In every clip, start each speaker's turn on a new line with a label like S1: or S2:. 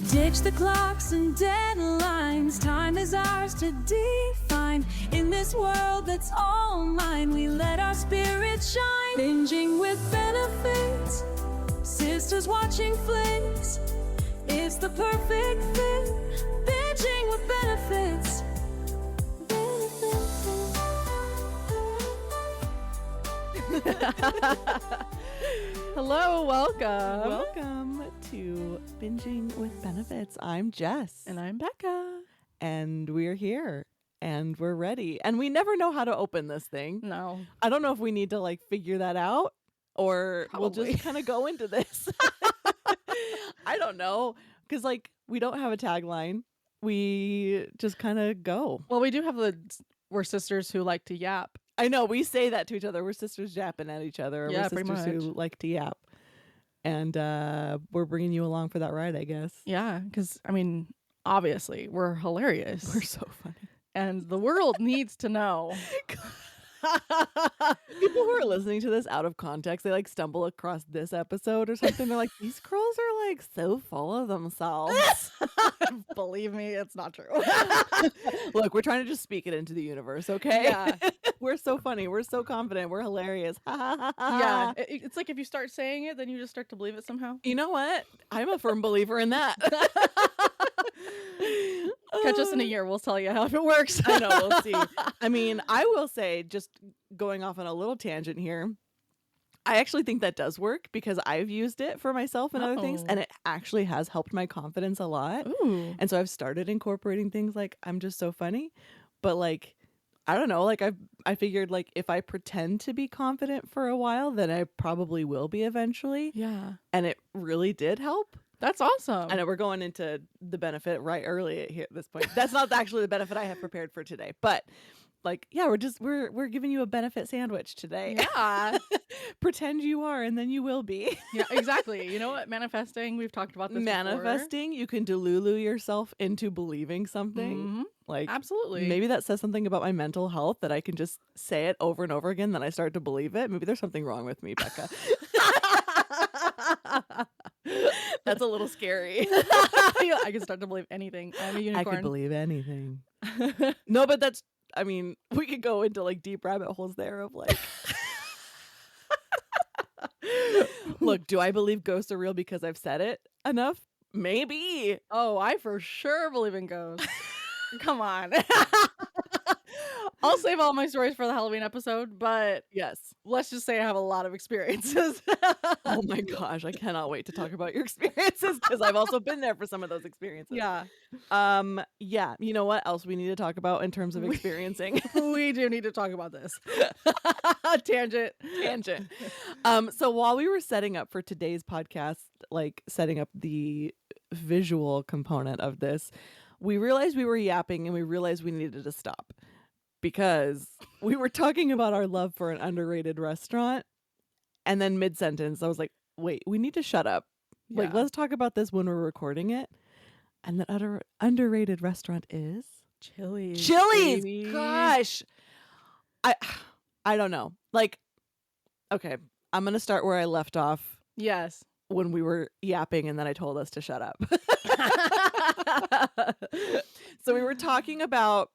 S1: Ditch the clocks and deadlines. Time is ours to define. In this world that's all mine, we let our spirits shine. Binging with benefits. Sisters watching flicks. It's the perfect fit. Binging with benefits.
S2: Hello, welcome.
S3: Welcome to Binging with Benefits. I'm Jess.
S2: And I'm Becca.
S3: And we're here. And we're ready. And we never know how to open this thing.
S2: No.
S3: I don't know if we need to figure that out or we'll just kind of go into this. I don't know. Because we don't have a tagline. We just kind of go.
S2: Well, we do have we're sisters who like to yap.
S3: I know, we say that to each other. We're sisters yapping at each other.
S2: Yeah,
S3: we're
S2: pretty
S3: sisters who
S2: much.
S3: like to yap. And we're bringing you along for that ride, I guess.
S2: Yeah, because, obviously, we're hilarious.
S3: We're so funny.
S2: And the world needs to know.
S3: People who are listening to this out of context, they stumble across this episode or something. They're like, these girls are so full of themselves.
S2: Believe me, it's not true.
S3: Look, we're trying to just speak it into the universe, okay?
S2: Yeah.
S3: We're so funny. We're so confident. We're hilarious.
S2: Yeah. It's like if you start saying it, then you just start to believe it somehow.
S3: You know what? I'm a firm believer in that.
S2: Catch us in a year. We'll tell you how it works.
S3: I know. We'll see. I will say, just going off on a little tangent here, I actually think that does work because I've used it for myself and other things, and it actually has helped my confidence a lot.
S2: Ooh.
S3: And so I've started incorporating things like I'm just so funny, but I don't know, I figured if I pretend to be confident for a while, then I probably will be eventually.
S2: Yeah.
S3: And it really did help.
S2: That's awesome.
S3: I know we're going into the benefit right early here at this point. That's not actually the benefit I have prepared for today, but we're giving you a benefit sandwich today.
S2: Yeah.
S3: Pretend you are, and then you will be.
S2: Yeah, exactly. You know what? Manifesting, we've talked about this
S3: Manifesting, you can delulu yourself into believing something.
S2: Mm-hmm. Absolutely.
S3: Maybe that says something about my mental health that I can just say it over and over again, then I start to believe it. Maybe there's something wrong with me, Becca. That's a little scary.
S2: I can start to believe anything. I'm a unicorn.
S3: I could believe anything. No, but that's, we could go into deep rabbit holes there of look, do I believe ghosts are real because I've said it enough? Maybe.
S2: Oh, I for sure believe in ghosts. Come on. I'll save all my stories for the Halloween episode, but
S3: Yes.
S2: let's just say I have a lot of experiences.
S3: Oh my gosh, I cannot wait to talk about your experiences because I've also been there for some of those experiences.
S2: Yeah.
S3: Yeah. You know what else we need to talk about in terms of experiencing?
S2: We do need to talk about this. Tangent.
S3: So while we were setting up for today's podcast, setting up the visual component of this, we realized we were yapping and we realized we needed to stop because we were talking about our love for an underrated restaurant. And then mid-sentence, I was like, wait, we need to shut up.
S2: Yeah.
S3: Let's talk about this when we're recording it. And that underrated restaurant is
S2: Chili's.
S3: Chili's. Gosh. I don't know. Okay, I'm going to start where I left off
S2: Yes.
S3: when we were yapping and then I told us to shut up. So we were talking about,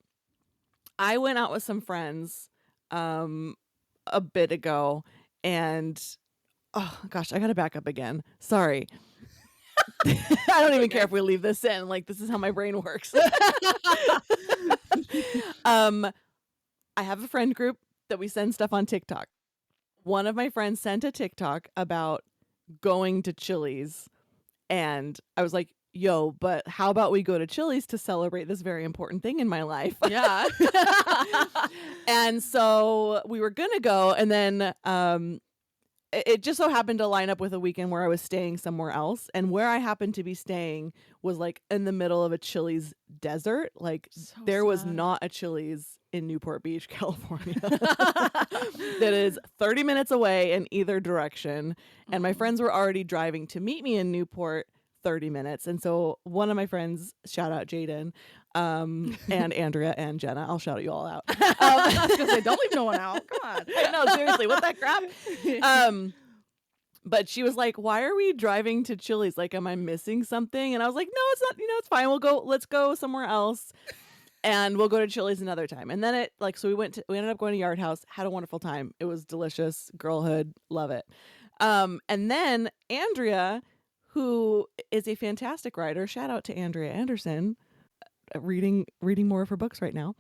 S3: I went out with some friends a bit ago and oh gosh, I gotta back up again. Sorry. I don't even care if we leave this in. This is how my brain works. I have a friend group that we send stuff on TikTok. One of my friends sent a TikTok about going to Chili's, and I was like, yo, but how about we go to Chili's to celebrate this very important thing in my life?
S2: Yeah.
S3: And so we were gonna go, and then it just so happened to line up with a weekend where I was staying somewhere else, and where I happened to be staying was in the middle of a Chili's desert. There was not a Chili's in Newport Beach, California. That is 30 minutes away in either direction, and my friends were already driving to meet me in Newport 30 minutes. And so one of my friends, shout out Jaden, and Andrea and Jenna, I'll shout you all out.
S2: I was gonna say, don't leave no one out. Come on.
S3: I know, seriously, what that crap? But she was like, why are we driving to Chili's? Like, am I missing something? And I was like, no, it's not, it's fine. Let's go somewhere else. And we'll go to Chili's another time. And then so we ended up going to Yard House, had a wonderful time. It was delicious. Girlhood. Love it. And then Andrea, who is a fantastic writer, shout out to Andrea Anderson, reading more of her books right now.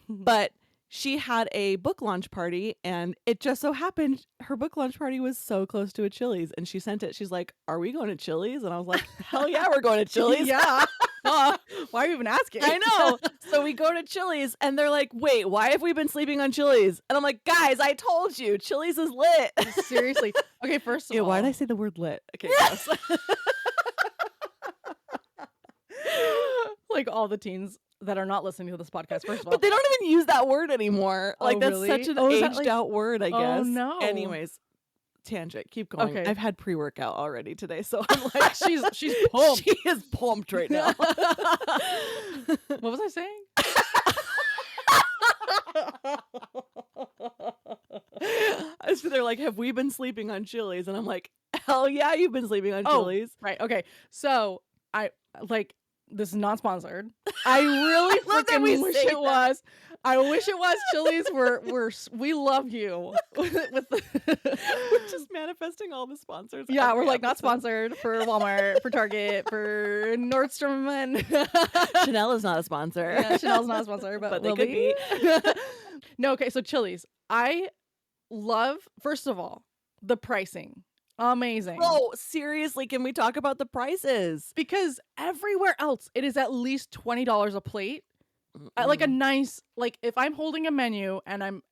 S3: But she had a book launch party, and it just so happened her book launch party was so close to a Chili's, and she sent it. She's like, are we going to Chili's? And I was like, hell yeah, we're going to Chili's.
S2: Yeah. Why are you even asking?
S3: I know. So we go to Chili's, and they're like, wait, why have we been sleeping on Chili's? And I'm like, guys, I told you, Chili's is lit.
S2: Seriously. Okay, first of all.
S3: Why did I say the word lit? Okay, yes.
S2: Like all the teens that are not listening to this podcast, first of all.
S3: But they don't even use that word anymore.
S2: Oh,
S3: Like, that's
S2: really?
S3: such an
S2: Is that,
S3: aged out word, I guess.
S2: Oh, no.
S3: Anyways, tangent. Keep going.
S2: Okay.
S3: I've had pre-workout already today, so I'm like,
S2: she's pumped.
S3: She is pumped right now.
S2: What was I saying?
S3: So they're like, have we been sleeping on Chili's? And I'm like, hell yeah, you've been sleeping on Chili's.
S2: Right. Okay. So this is not sponsored. I really
S3: love that
S2: freaking
S3: we
S2: wish
S3: say
S2: it
S3: that.
S2: was. I wish it was. Chili's. We love you. With
S3: We're just manifesting all the sponsors.
S2: yeah, we're
S3: every
S2: like not
S3: episode.
S2: sponsored for Walmart, for Target, for Nordstrom, and
S3: Chanel is not a sponsor.
S2: yeah, Chanel's not a sponsor, but
S3: they
S2: will
S3: could
S2: be. No, okay. So Chili's. I love, first of all, the pricing. Amazing.
S3: Oh, seriously, can we talk about the prices?
S2: Because everywhere else it is at least $20 a plate. Like a nice, like if I'm holding a menu and I'm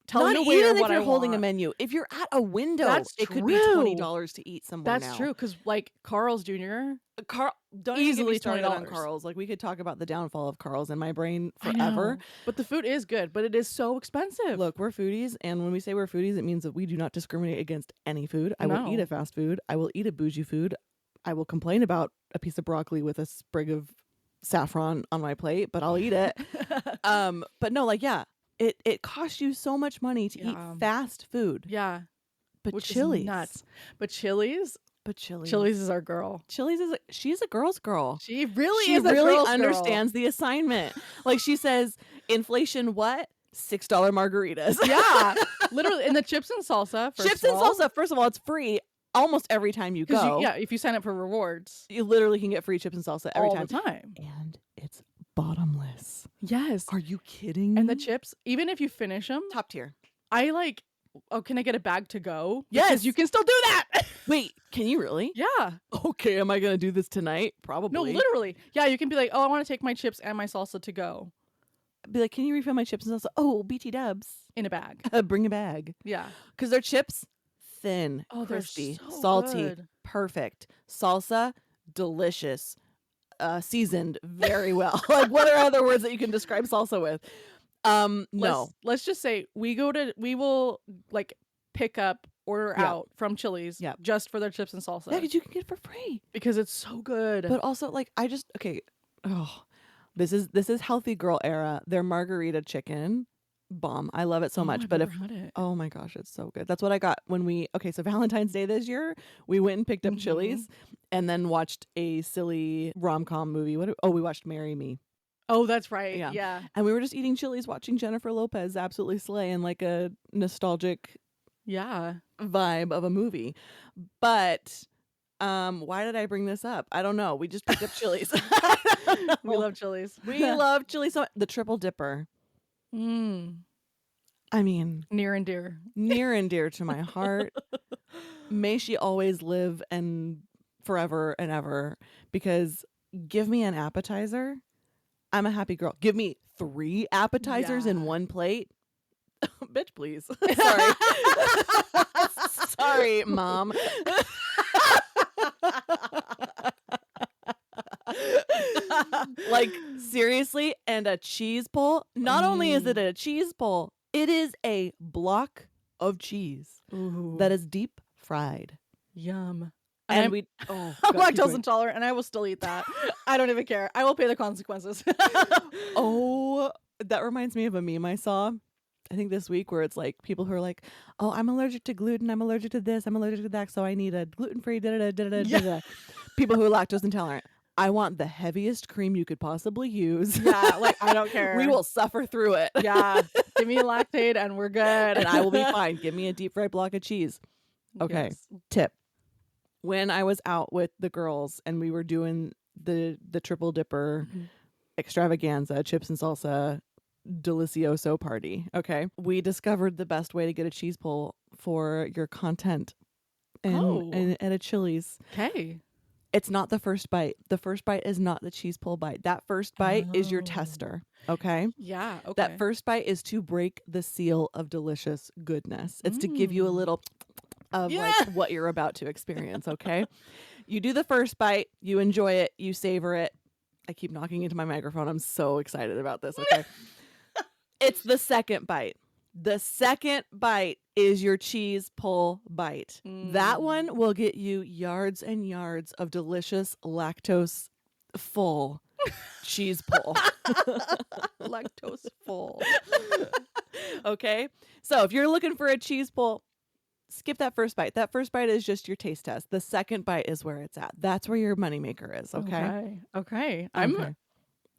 S2: telling
S3: Not
S2: the waiter
S3: even if
S2: what
S3: you're
S2: I
S3: holding a
S2: want.
S3: menu. If you're at a window,
S2: That's
S3: it could be
S2: true.
S3: $20 to eat somewhere
S2: That's
S3: now.
S2: true, because like Carl's Jr.
S3: Carl, don't even get
S2: Easily
S3: me started on
S2: $20.
S3: Carl's. Like, we could talk about the downfall of Carl's in my brain
S2: I
S3: forever.
S2: know, but the food is good, but it is so expensive.
S3: Look, we're foodies, and when we say we're foodies, it means that we do not discriminate against any food. I will
S2: No.
S3: eat a fast food. I will eat a bougie food. I will complain about a piece of broccoli with a sprig of saffron on my plate, but I'll eat it. But no, like, yeah, it costs you so much money to eat
S2: Yeah.
S3: fast food.
S2: Yeah,
S3: But
S2: which
S3: Chili's,
S2: is nuts. But Chili's
S3: Chili's
S2: is our girl.
S3: Chili's is she's a girl's girl.
S2: She really
S3: She
S2: is a
S3: really
S2: girl's girl.
S3: understands the assignment. Like, she says, inflation what? $6 margaritas.
S2: Yeah, literally. And the chips and salsa.
S3: Chips and salsa, first of all, it's free almost every time you go.
S2: Yeah, if you sign up for rewards,
S3: You literally can get free chips and salsa every
S2: all
S3: time.
S2: the time.
S3: And it's bottomless.
S2: Yes.
S3: Are you kidding me?
S2: And the chips, even if you finish them,
S3: top tier.
S2: I like, oh, can I get a bag to go?
S3: Yes.
S2: Because you can still do that.
S3: Wait, can you really?
S2: Yeah.
S3: Okay, am I going to do this tonight? Probably.
S2: No, literally. Yeah, you can be like, oh, I want to take my chips and my salsa to go
S3: Be like, can you refill my chips and salsa? Oh, BT dubs.
S2: in a bag.
S3: Bring a bag.
S2: Yeah.
S3: Because their chips, thin,
S2: Oh, they're
S3: crispy,
S2: so
S3: salty,
S2: good.
S3: perfect. Salsa, delicious. Seasoned very well. Like, what are other words that you can describe salsa with? No.
S2: Let's just say we will like pick up, order
S3: Yeah.
S2: out from Chili's
S3: Yeah.
S2: just for their chips and salsa.
S3: Yeah, because you can get it for free.
S2: Because it's so good.
S3: But also, like, okay. Oh, this is healthy girl era. Their margarita chicken, bomb. I love it so much.
S2: I've
S3: But
S2: never
S3: if
S2: had it.
S3: oh my gosh, it's so good. That's what I got when so Valentine's Day this year, we went and picked up
S2: Mhm.
S3: Chili's and then watched a silly rom-com movie. We watched Marry Me.
S2: Oh, that's right.
S3: Yeah.
S2: Yeah.
S3: And we were just eating Chili's watching Jennifer Lopez absolutely slay in like a nostalgic
S2: Yeah.
S3: vibe of a movie. But why did I bring this up? I don't know. We just picked up Chili's.
S2: We love Chili's.
S3: We love Chili's so much. The triple dipper. I mean,
S2: Near and dear.
S3: near and dear to my heart. May she always live and forever and ever, because give me an appetizer, I'm a happy girl. Give me 3 appetizers in
S2: Yeah.
S3: one plate. Bitch, please. Sorry. Sorry, mom. Like, seriously, and a cheese pull. Not only is it a cheese pull, it is a block of cheese
S2: Ooh.
S3: that is deep fried.
S2: Yum.
S3: And
S2: I'm-
S3: we oh,
S2: I'm
S3: God, keep
S2: lactose
S3: going.
S2: intolerant, and I will still eat that. I don't even care. I will pay the consequences.
S3: Oh, that reminds me of a meme I saw. I think this week where it's like people who are like, oh, I'm allergic to gluten, I'm allergic to this, I'm allergic to that, so I need a gluten-free da-da-da-da-da-da. People who are lactose intolerant. I want the heaviest cream you could possibly use.
S2: Yeah, like I don't care.
S3: We will suffer through it.
S2: Yeah, give me lactate and we're good.
S3: And I will be fine. Give me a deep fried block of cheese. Okay.
S2: Yes.
S3: Tip. When I was out with the girls and we were doing the triple dipper extravaganza, chips and salsa, delicioso party, okay, we discovered the best way to get a cheese pull for your content at a Chili's.
S2: Okay.
S3: It's not the first bite. The first bite is not the cheese pull bite. That first bite is your tester. Okay.
S2: Yeah. Okay.
S3: That first bite is to break the seal of delicious goodness. It's to give you a little of like what you're about to experience. Okay. You do the first bite, you enjoy it, you savor it. I keep knocking into my microphone. I'm so excited about this. Okay. It's the second bite. The second bite is your cheese pull bite. That one will get you yards and yards of delicious lactose full cheese pull.
S2: Lactose full.
S3: Okay. So if you're looking for a cheese pull, skip that first bite. That first bite is just your taste test. The second bite is where it's at. That's where your moneymaker is. Okay.
S2: Okay.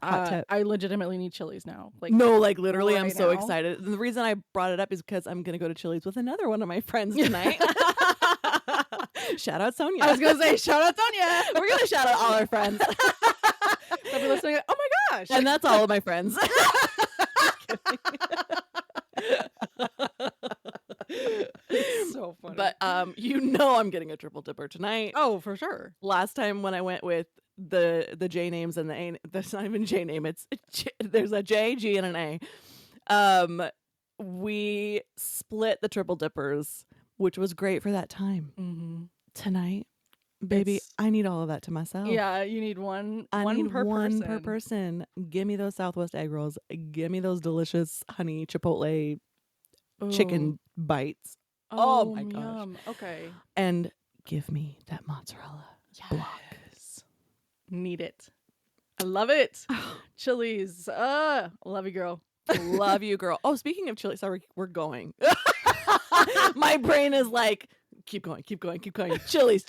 S3: Hot tip.
S2: I legitimately need Chili's now. Like
S3: no, like literally, I'm
S2: right
S3: so
S2: now.
S3: excited. And the reason I brought it up is because I'm going to go to Chili's with another one of my friends tonight. Shout out Sonia.
S2: I was going to say, shout out Sonia.
S3: We're going to shout out all our friends.
S2: They'll be listening. Oh my gosh.
S3: And that's all of my friends.
S2: So funny.
S3: But I'm getting a triple dipper tonight.
S2: Oh, for sure.
S3: Last time when I went with the J names and the A, that's not even J name. It's there's a J, G, and an A. We split the triple dippers, which was great for that time.
S2: Mm-hmm.
S3: Tonight, baby, I need all of that to myself.
S2: Yeah, you need one.
S3: I need
S2: per
S3: one
S2: person.
S3: per person. Give me those Southwest egg rolls. Give me those delicious honey chipotle chicken bites. Oh my gosh.
S2: Yum. Okay.
S3: And give me that mozzarella block.
S2: Need it. I love it. Chili's. Love you, girl.
S3: Love you, girl. Oh, speaking of chili, sorry, we're going. My brain is like, keep going. Chili's.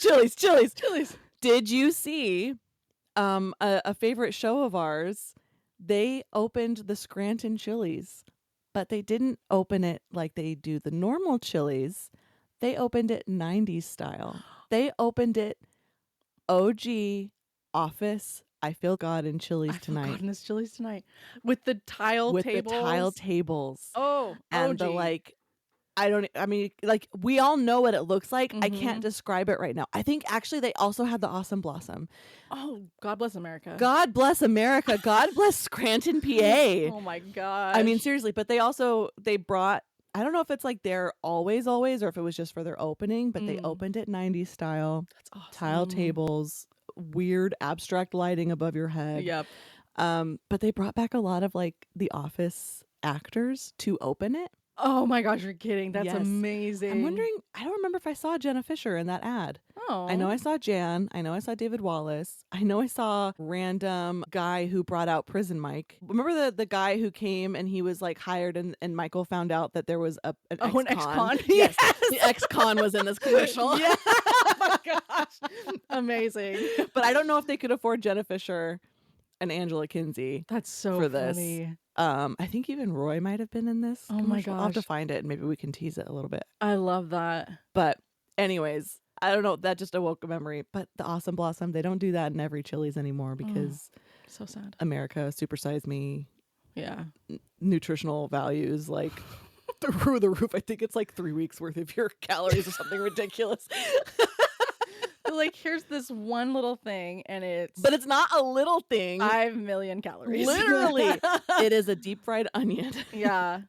S3: Did you see a favorite show of ours? They opened the Scranton Chili's, but they didn't open it like they do the normal Chili's. They opened it 90s style. They opened it OG office. I feel God in Chili's tonight.
S2: God in this Chili's tonight with the tile tables. Oh,
S3: and the like. I mean, like we all know what it looks like. I can't describe it right now. I think actually they also had the Awesome Blossom.
S2: Oh, God bless America.
S3: God bless America. God bless Scranton, PA.
S2: Oh my God.
S3: I mean, seriously, but they brought, I don't know if it's like they're always, or if it was just for their opening, but they opened it 90s style.
S2: That's awesome.
S3: Tile tables, weird abstract lighting above your head.
S2: Yep.
S3: But they brought back a lot of like the Office actors to open it.
S2: Oh my gosh, you're kidding. That's
S3: Yes.
S2: amazing.
S3: I'm wondering, I don't remember if I saw Jenna Fisher in that ad.
S2: Oh.
S3: I know I saw Jan. I know I saw David Wallace. I know I saw random guy who brought out Prison Mike. Remember the guy who came and he was like hired and Michael found out that there was an ex-con?
S2: An ex-con?
S3: Yes. The ex-con was in this commercial.
S2: Yeah. Oh my gosh. Amazing.
S3: But I don't know if they could afford Jenna Fisher and Angela Kinsey.
S2: That's so
S3: for this.
S2: funny.
S3: I think even Roy might have been in this.
S2: Oh my
S3: commercial. I'll have to
S2: gosh.
S3: find it and maybe we can tease it a little bit.
S2: I love that.
S3: But anyways, I don't know. That just awoke a memory. But the Awesome Blossom, they don't do that in every Chili's anymore because
S2: So sad.
S3: America, supersize me,
S2: Yeah.
S3: nutritional values like through the roof. I think it's like 3 weeks worth of your calories or something ridiculous.
S2: But like, here's this one little thing, and
S3: But it's not a little thing.
S2: 5 million calories.
S3: Literally, it is a deep fried onion.
S2: Yeah.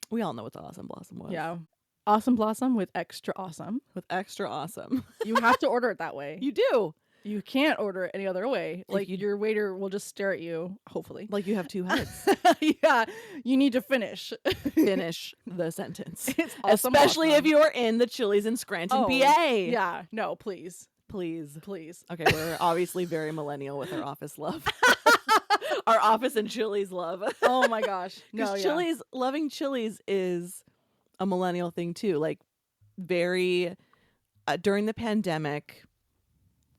S3: We all know what the Awesome Blossom was.
S2: Yeah. Awesome Blossom with extra awesome.
S3: With extra awesome.
S2: You have to order it that way.
S3: You do.
S2: You can't order it any other way. Like
S3: you-
S2: your waiter will just stare at you, hopefully.
S3: Like you have two heads.
S2: Yeah. You need to finish.
S3: Finish the sentence.
S2: It's awesome,
S3: Especially if
S2: awesome.
S3: you're in the Chili's in Scranton,
S2: Oh,
S3: PA.
S2: Yeah. No, please.
S3: Please.
S2: Please.
S3: Okay, we're obviously very millennial with our office love. Our office and Chili's love.
S2: Oh my gosh. No,
S3: Because
S2: yeah.
S3: loving Chili's is a millennial thing too. Like very during the pandemic,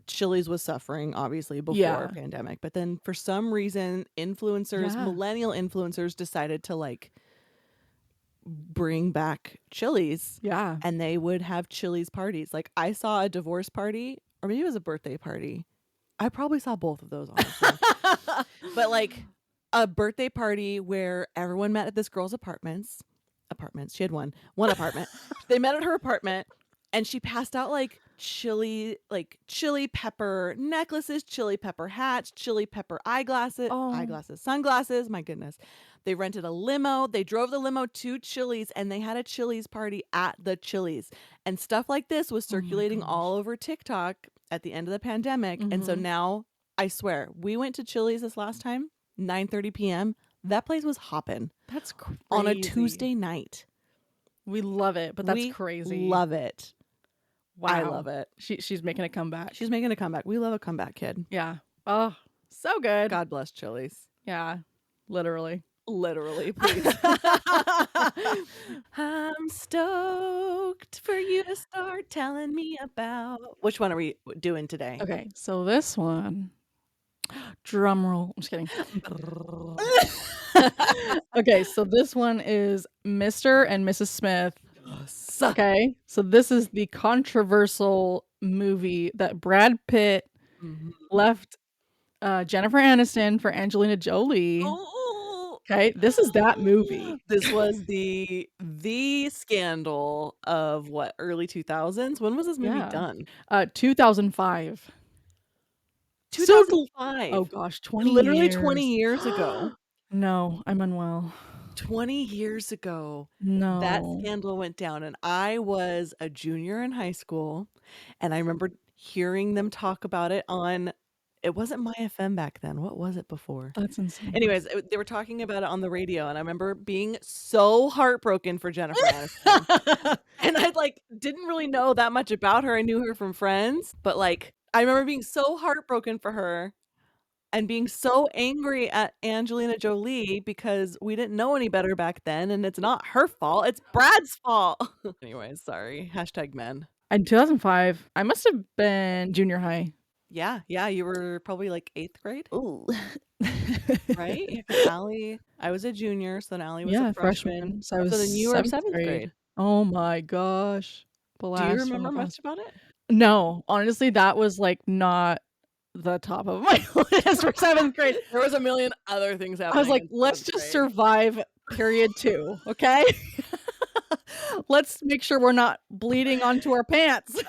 S3: Chili's was suffering obviously before
S2: Yeah.
S3: pandemic, but then for some reason influencers,
S2: Yeah.
S3: millennial influencers decided to like bring back Chili's
S2: Yeah.
S3: and they would have Chili's parties. Like I saw a divorce party or maybe it was a birthday party. I probably saw both of those honestly. But like a birthday party where everyone met at this girl's apartments. She had one apartment. They met at her apartment and she passed out like chili pepper necklaces, chili pepper hats, chili pepper
S2: Oh.
S3: sunglasses. My goodness. They rented a limo. They drove the limo to Chili's and they had a Chili's party at the Chili's. And stuff like this was
S2: Oh my
S3: circulating
S2: gosh.
S3: all over TikTok at the end of the pandemic. And so now I swear, we went to Chili's this last time, 9:30 p.m. That place was hopping
S2: That's crazy.
S3: on a Tuesday night.
S2: We love it, but that's
S3: We
S2: crazy.
S3: love it.
S2: Wow.
S3: I love it.
S2: She's making a comeback.
S3: She's making a comeback. We love a comeback kid.
S2: Yeah. Oh, so good.
S3: God bless Chili's.
S2: Yeah. Literally.
S3: Literally, please. I'm stoked for you to start telling me about. Which one are we doing today?
S2: Okay, so this one, drum roll. I'm just kidding. Okay, so this one is Mr. and Mrs. Smith. Okay, so this is the controversial movie that Brad Pitt left Jennifer Aniston for Angelina Jolie.
S3: Oh,
S2: Okay, this is that movie.
S3: this was the scandal of what, early 2000s? When was this movie
S2: Yeah.
S3: done?
S2: 2005.
S3: 2005.
S2: Oh gosh, 20
S3: Literally
S2: years.
S3: 20 years ago.
S2: No, I'm unwell.
S3: 20 years ago.
S2: No.
S3: That scandal went down and I was a junior in high school and I remember hearing them talk about it on, it wasn't My FM back then. What was it before?
S2: That's insane.
S3: Anyways, they were talking about it on the radio and I remember being so heartbroken for Jennifer Aniston. And I like didn't really know that much about her. I knew her from Friends, but like I remember being so heartbroken for her and being so angry at Angelina Jolie because we didn't know any better back then and it's not her fault, it's Brad's fault. Anyways, sorry. #men.
S2: In 2005, I must have been junior high.
S3: Yeah, you were probably like 8th grade,
S2: Oh.
S3: right? Yeah, 'cause Allie, I was a junior, so then Allie was
S2: Yeah,
S3: a freshman.
S2: So I was
S3: then you were
S2: 7th
S3: 7th grade.
S2: Oh my gosh.
S3: Do you
S2: Blast from
S3: remember
S2: the
S3: much
S2: past.
S3: about it?
S2: No, honestly, that was like not the top of my list for 7th grade.
S3: There was a million other things happening.
S2: I was like,
S3: in
S2: let's
S3: 7th
S2: just
S3: grade.
S2: survive period 2, okay? Let's make sure we're not bleeding onto our pants.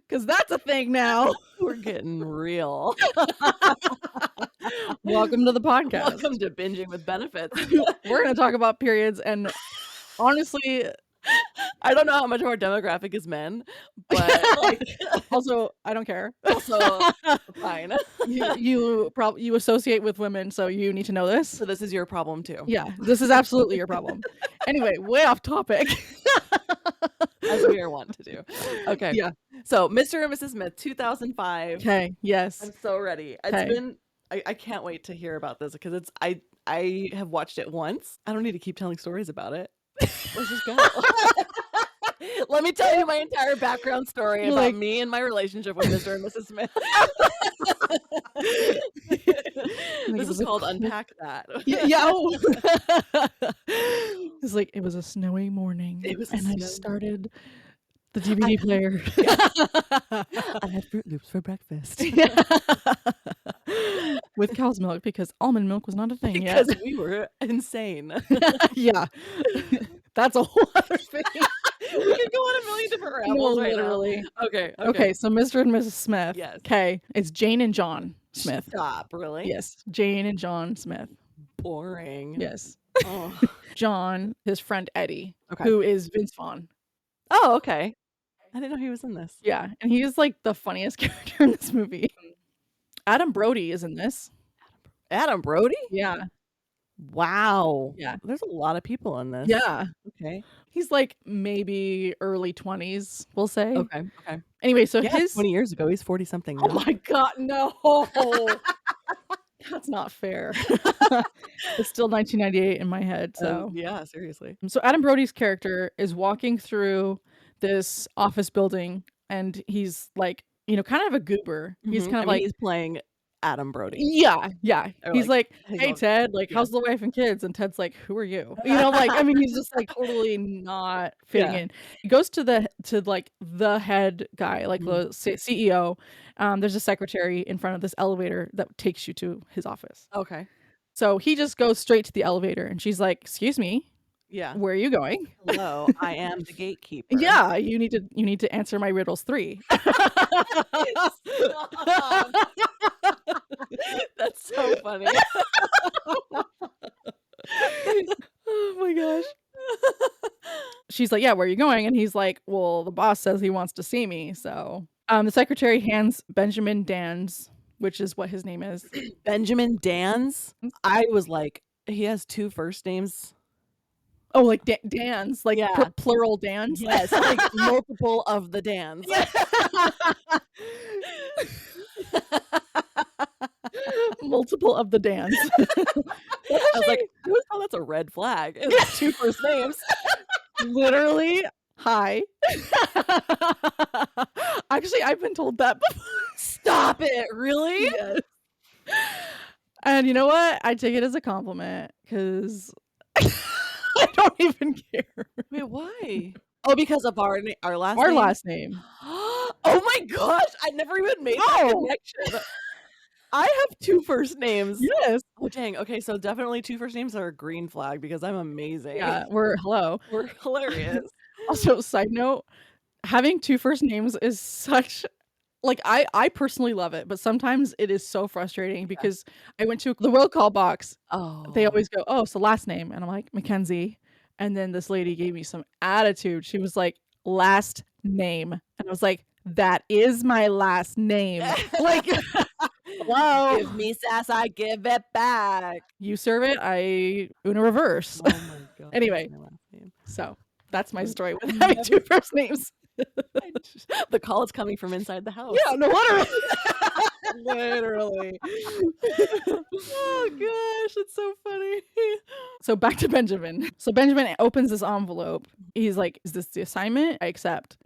S2: Because that's a thing now.
S3: We're getting real.
S2: Welcome to the podcast.
S3: Welcome to Binging with Benefits.
S2: We're going to talk about periods, and honestly,
S3: I don't know how much of our demographic is men, but like,
S2: also, I don't care.
S3: also fine.
S2: You associate with women, so you need to know this.
S3: So this is your problem too.
S2: Yeah, this is absolutely your problem. Anyway, way off topic.
S3: As we are wont to do. Okay.
S2: Yeah.
S3: So Mr. and Mrs. Smith, 2005.
S2: Okay. Yes.
S3: I'm so ready. It's
S2: Okay.
S3: been I can't wait to hear about this because it's I have watched it once. I don't need to keep telling stories about it. Let's just go. Let me tell you my entire background story
S2: You're
S3: about
S2: like-
S3: me and my relationship with Mr. and Mrs. Smith. This is called Unpack That.
S2: Yeah. It's like it was a snowy morning,
S3: It was a
S2: and I
S3: snowy-
S2: started the DVD player.
S3: I had Fruit Loops for breakfast.
S2: With cow's milk because almond milk was not a thing yet.
S3: Because we were insane.
S2: Yeah, that's a whole other thing.
S3: We could go on a million different rambles right now.
S2: Literally.
S3: Okay.
S2: Okay, so Mr. and Mrs. Smith.
S3: Yes.
S2: Okay, it's Jane and John Smith.
S3: Stop, really?
S2: Yes, Jane and John Smith.
S3: Boring.
S2: Yes.
S3: Oh.
S2: John, his friend Eddie,
S3: Okay.
S2: who is Vince Vaughn.
S3: Oh, okay. I didn't know he was in this.
S2: Yeah, and he is like the funniest character in this movie. Adam Brody is in this.
S3: Adam Brody?
S2: Yeah.
S3: Wow.
S2: Yeah.
S3: There's a lot of people in this.
S2: Yeah.
S3: Okay.
S2: He's like maybe early 20s, we'll say.
S3: Okay.
S2: Anyway, so
S3: Yeah,
S2: his
S3: 20 years ago, he's 40 something now.
S2: Oh my god, no. That's not fair. It's still 1998 in my head, so
S3: Yeah, seriously.
S2: so Adam Brody's character is walking through this office building, and he's, like, kind of a goober. He's kind
S3: I
S2: of
S3: mean,
S2: like
S3: he's playing Adam Brody.
S2: yeah.
S3: Or,
S2: He's
S3: like,
S2: like,
S3: his
S2: "Hey,
S3: own
S2: Ted, like,
S3: yeah.
S2: how's the wife and kids?" And Ted's like, "Who are you?" Like, I mean, he's just, like, totally not fitting
S3: Yeah.
S2: in. He goes like, the head guy, like,
S3: Mhm.
S2: the CEO. There's a secretary in front of this elevator that takes you to his office.
S3: Okay.
S2: So he just goes straight to the elevator, and she's like, "Excuse me,
S3: Yeah.
S2: where are you going?"
S3: Hello, I am the gatekeeper.
S2: "Yeah, you need to answer my riddles 3."
S3: Stop. That's so funny.
S2: Oh my gosh. She's like, "Yeah, where are you going?" And he's like, "Well, the boss says he wants to see me." So, the secretary hands Benjamin Dans, which is what his name is.
S3: Benjamin Dans? I was like, he has 2 first names?
S2: Oh, like Dans, like
S3: Yeah.
S2: plural Dans?
S3: Yes, like multiple of the Dans.
S2: Yeah. Multiple of the Dans.
S3: I was like, "I always thought that's a red flag. It's 2 first names."
S2: Literally, hi. Actually, I've been told that before.
S3: Stop it, really?
S2: Yes. And you know what? I take it as a compliment because I don't even care.
S3: Wait, why? Oh, because of our last
S2: Our
S3: name?
S2: last name.
S3: Oh my gosh, I never even made that
S2: Oh!
S3: connection. I have 2 first names.
S2: Yes.
S3: Oh, dang. Okay, so definitely 2 first names are a green flag because I'm amazing.
S2: Yeah, hello.
S3: We're hilarious.
S2: Also, side note, having 2 first names is such like, I personally love it, but sometimes it is so frustrating because I went to the will call box. They
S3: Oh.
S2: always go, "Oh, so last name," and I'm like, "Mackenzie," and then this lady gave me some attitude. She was like, "Last name," and I was like, "That is my last name." Like, hello?
S3: Give me sass, I give it back.
S2: You serve it, I una reverse.
S3: Oh my god.
S2: Anyway,
S3: That's my last name.
S2: so that's my story with
S3: Never
S2: having 2 first names.
S3: The call is coming from inside the house.
S2: Yeah, no, literally. Literally.
S3: Oh gosh, it's so funny.
S2: So back to Benjamin. So Benjamin opens this envelope. He's like, "Is this the assignment? I accept."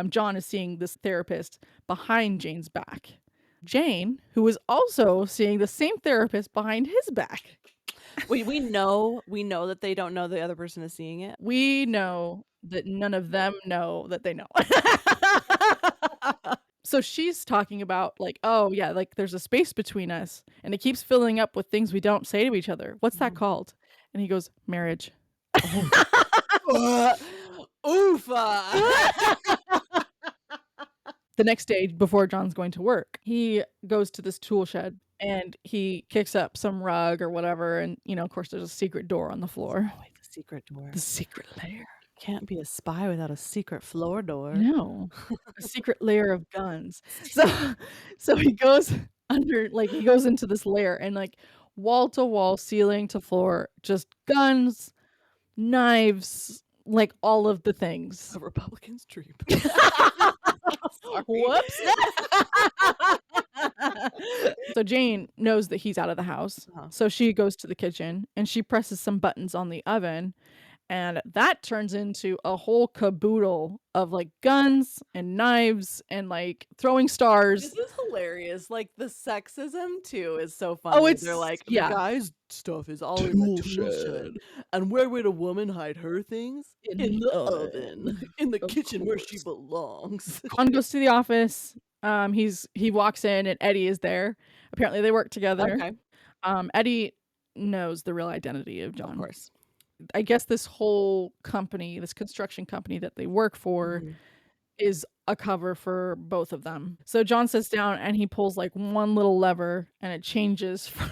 S2: John is seeing this therapist behind Jane's back. Jane, who is also seeing the same therapist behind his back.
S3: We know that they don't know the other person is seeing it.
S2: We know that none of them know that they know. So she's talking about like, "Oh yeah, like there's a space between us and it keeps filling up with things we don't say to each other. What's that called?" And he goes, "Marriage."
S3: Oof.
S2: The next day before John's going to work, he goes to this tool shed and he kicks up some rug or whatever, and of course there's a secret door on the floor.
S3: Oh, wait, the secret door.
S2: The secret layer.
S3: Can't be a spy without a secret floor door.
S2: No. A secret layer of guns. So he goes he goes into this layer, and like wall to wall, ceiling to floor, just guns, knives, like all of the things.
S3: A Republican's dream.
S2: Whoops. So Jane knows that he's out of the house.
S3: Uh-huh.
S2: So she goes to the kitchen and she presses some buttons on the oven, and that turns into a whole caboodle of like guns and knives and like throwing stars.
S3: This is hilarious. Like the sexism too is so funny.
S2: Oh, it's
S3: They're like,
S2: yeah.
S3: the guy's stuff is all in the tool shed. And where would a woman hide her things?
S2: In
S3: In
S2: the
S3: the
S2: oven.
S3: oven. In the
S2: Of
S3: kitchen where she
S2: course.
S3: belongs.
S2: John goes to the office. He walks in and Eddie is there. Apparently they work together.
S3: Okay.
S2: Eddie knows the real identity of John.
S3: Of course.
S2: I guess this whole company, this construction company that they work for, is a cover for both of them. So John sits down and he pulls like one little lever, and it changes from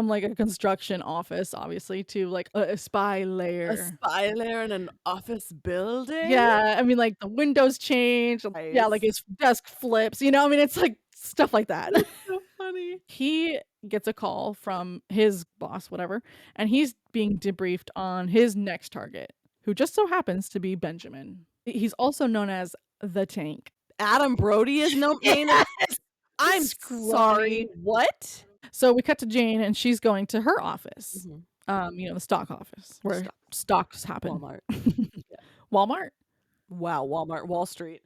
S2: like a construction office, obviously, to like a spy layer.
S3: A spy layer in an office building?
S2: Yeah, I mean, like the windows change. Yeah, like his desk flips. I mean, it's like stuff like that.
S3: So funny.
S2: He gets a call from his boss, whatever, and he's being debriefed on his next target, who just so happens to be Benjamin. He's also known as the Tank.
S3: Adam Brody is no name. I'm
S2: Scrawny.
S3: sorry. What?
S2: So we cut to Jane, and she's going to her office.
S3: Mhm.
S2: The stock office where
S3: Stock.
S2: stocks happen.
S3: Walmart.
S2: Walmart?
S3: Wow, Walmart, Wall Street.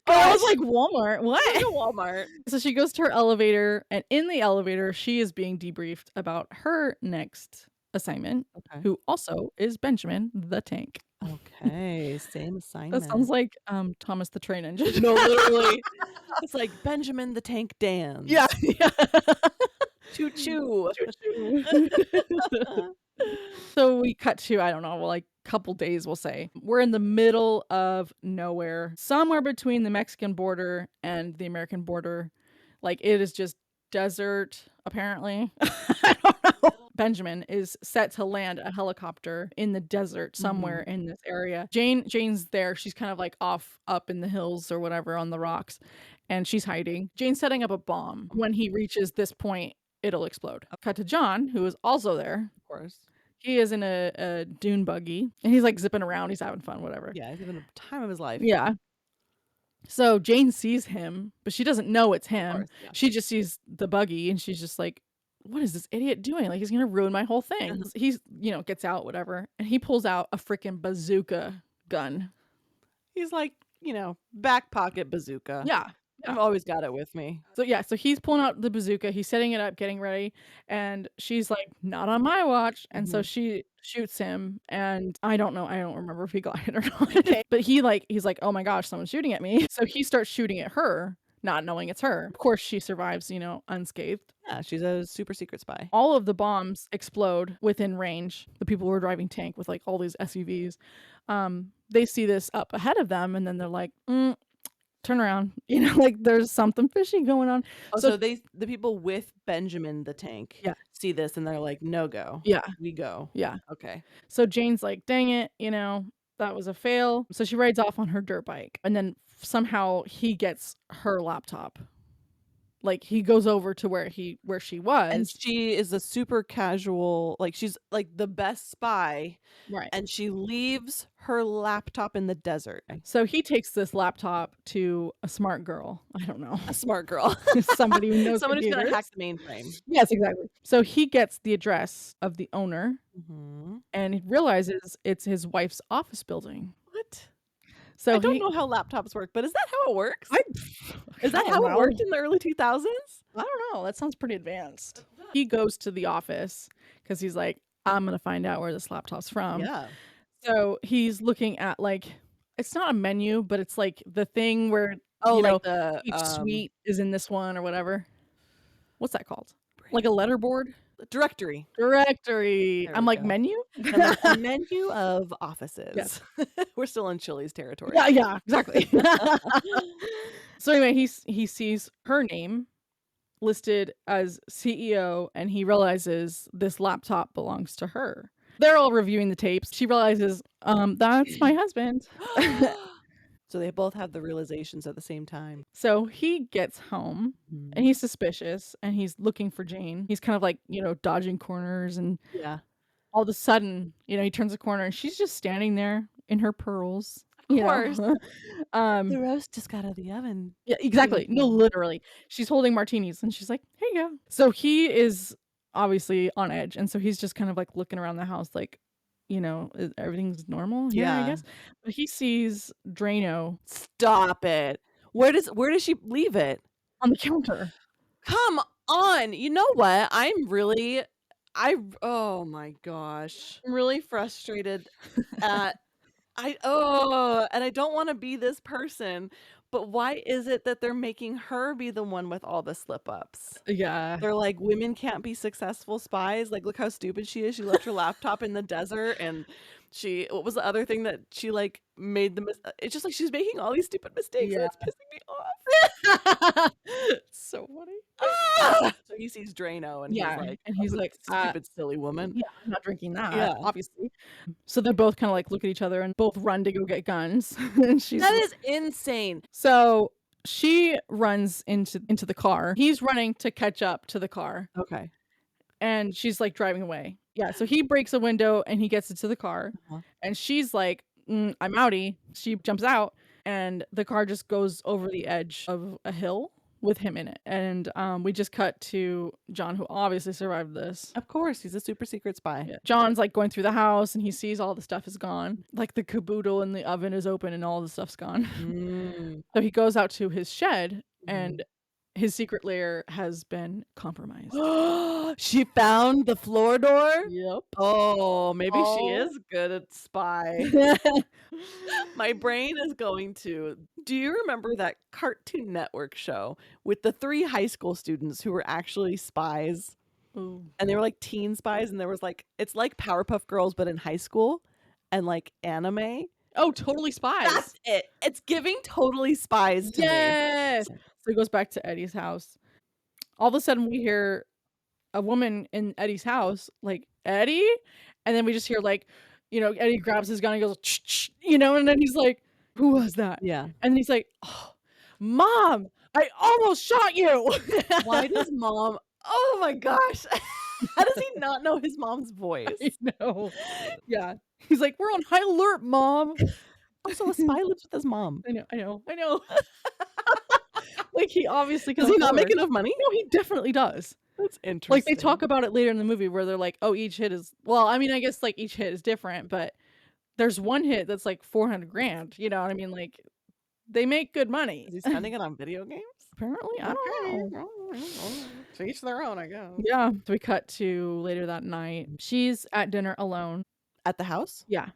S2: Oh, I was
S3: Gosh.
S2: like, Walmart.
S3: Like
S2: What?
S3: a Walmart.
S2: So she goes to her elevator, and in the elevator, she is being debriefed about her next assignment,
S3: Okay.
S2: who also is Benjamin the Tank.
S3: Okay, same assignment.
S2: That sounds like Thomas the Train Engine.
S3: No, literally. It's like Benjamin the Tank dance.
S2: Yeah.
S3: Choo choo.
S2: So we cut to, I don't know, like couple days, we'll say. We're in the middle of nowhere, somewhere between the Mexican border and the American border. Like, it is just desert, apparently. I don't know. Benjamin is set to land a helicopter in the desert somewhere in this area. Jane's there. She's kind of like off up in the hills or whatever on the rocks, and she's hiding. Jane's setting up a bomb. When he reaches this point, it'll explode. Cut to John, who is also there.
S3: Of course.
S2: He is in a dune buggy, and he's like zipping around. He's having fun, whatever.
S3: Yeah, he's having the time of his life.
S2: Yeah. So Jane sees him, but she doesn't know it's him.
S3: course, yeah.
S2: She just sees the buggy, and she's just like, what is this idiot doing? Like, he's gonna ruin my whole thing. He's, gets out, whatever, and he pulls out a freaking bazooka gun.
S3: He's like, back pocket bazooka.
S2: Yeah.
S3: I've always got it with me.
S2: So he's pulling out the bazooka, he's setting it up, getting ready, and she's like, not on my watch. And so she shoots him, and I don't remember if he got hit or not.
S3: Okay.
S2: But he's like, oh my gosh, someone's shooting at me. So he starts shooting at her, not knowing it's her. Of course, she survives, unscathed.
S3: Yeah, she's a super secret spy.
S2: All of the bombs explode within range. The people who are driving tank with like all these SUVs, they see this up ahead of them, and then they're like, turn around. Like, there's something fishy going on.
S3: Oh, so the people with Benjamin the Tank see this, and they're like, no go.
S2: Yeah.
S3: We go.
S2: Yeah.
S3: Okay.
S2: So Jane's like, dang it, that was a fail. So she rides off on her dirt bike, and then somehow he gets her laptop. Like, he goes over to where she was.
S3: And she is a super casual, like, she's like the best spy.
S2: Right.
S3: And she leaves her laptop in the desert.
S2: So he takes this laptop to a smart girl. I don't know.
S3: A smart girl.
S2: Somebody who knows
S3: Someone who's
S2: computers.
S3: going to hack the mainframe.
S2: Yes, exactly. So he gets the address of the owner, and he realizes it's his wife's office building.
S3: What?
S2: So
S3: I don't know how laptops work, but is that how it works? Is that
S2: I
S3: how
S2: don't
S3: it worked
S2: know.
S3: in the early 2000s?
S2: I don't know. That sounds pretty advanced. He goes to the office because he's like, I'm going to find out where this laptop's from.
S3: Yeah.
S2: So he's looking at, like, it's not a menu, but it's like the thing where,
S3: like the
S2: each suite is in this one or whatever. What's that called? Like a letterboard?
S3: directory.
S2: Directory.
S3: There
S2: I'm
S3: we
S2: like,
S3: go.
S2: menu?
S3: And there's a menu of offices.
S2: Yes.
S3: We're still in Chili's territory.
S2: Yeah, exactly. So anyway, he sees her name listed as CEO, and he realizes this laptop belongs to her. They're all reviewing the tapes. She realizes, that's my husband.
S3: So they both have the realizations at the same time.
S2: So he gets home, and he's suspicious, and he's looking for Jane. He's kind of like, dodging corners, and
S3: Yeah.
S2: all of a sudden, he turns a corner, and she's just standing there in her pearls.
S3: Of course.
S2: The
S3: The roast just got out of the oven.
S2: Yeah, exactly. No, literally. She's holding martinis, and she's like, here you go. So he is obviously on edge, and so he's just kind of like looking around the house like, everything's normal here, I
S3: Yeah.
S2: guess. But he sees Drano
S3: Stop it. Where does she leave it?
S2: on the counter.
S3: Come on. You know what? Oh my gosh. I'm really frustrated at and I don't want to be this person, but why is it that they're making her be the one with all the slip ups?
S2: Yeah.
S3: They're like, women can't be successful spies. Like, look how stupid she is. She left her laptop in the desert, and what was the other thing that she like made it's just like she's making all these stupid mistakes, and it's pissing me off.
S2: So funny.
S3: So he sees Drano, and
S2: he's like,
S3: stupid, silly woman.
S2: Yeah, I'm not drinking that,
S3: Yeah.
S2: obviously. So they both kind of like look at each other and both run to go get guns. And she's
S3: That is insane.
S2: So she runs into the car. He's running to catch up to the car,
S3: Okay.
S2: and she's like driving away. Yeah, so he breaks a window and he gets into the car,
S3: Uh-huh.
S2: and she's like, I'm outie. She jumps out, and the car just goes over the edge of a hill, with him in it. And we just cut to John, who obviously survived this.
S3: Of course, he's a super secret spy.
S2: Yeah. John's like going through the house and he sees all the stuff is gone. Like the caboodle in the oven is open and all the stuff's gone. So he goes out to his shed and his secret lair has been compromised.
S3: She found the floor door?
S2: Yep.
S3: Oh, maybe she
S2: Oh.
S3: is good at spy. My brain is going to. Do you remember that Cartoon Network show with the 3 high school students who were actually spies?
S2: Ooh.
S3: And they were like teen spies, and there was like, it's like Powerpuff Girls, but in high school and like anime.
S2: Oh, Totally Spies.
S3: That's it. It's giving Totally Spies to me.
S2: Yes. So he goes back to Eddie's house. All of a sudden we hear a woman in Eddie's house, like, Eddie? And then we just hear like, Eddie grabs his gun and goes, ch-ch, and then he's like, who was that?
S3: Yeah.
S2: And then he's like, oh, Mom, I almost shot you.
S3: Why does mom? Oh my gosh. How does he not know his mom's voice?
S2: I know. Yeah. He's like, we're on high alert, Mom.
S3: Also, a spy lives with his mom.
S2: I know. Like, he obviously
S3: Does he not make enough money?
S2: No, he definitely does.
S3: That's interesting.
S2: Like, they talk about it later in the movie where they're like, oh, each hit is, well, I mean, I guess like each hit is different, but there's one hit that's like 400 grand. You know what I mean? Like, they make good money.
S3: Is he spending it on video games?
S2: Apparently, I don't know.
S3: To each their own, I guess.
S2: Yeah. So we cut to later that night. She's at dinner alone.
S3: At the house?
S2: Yeah.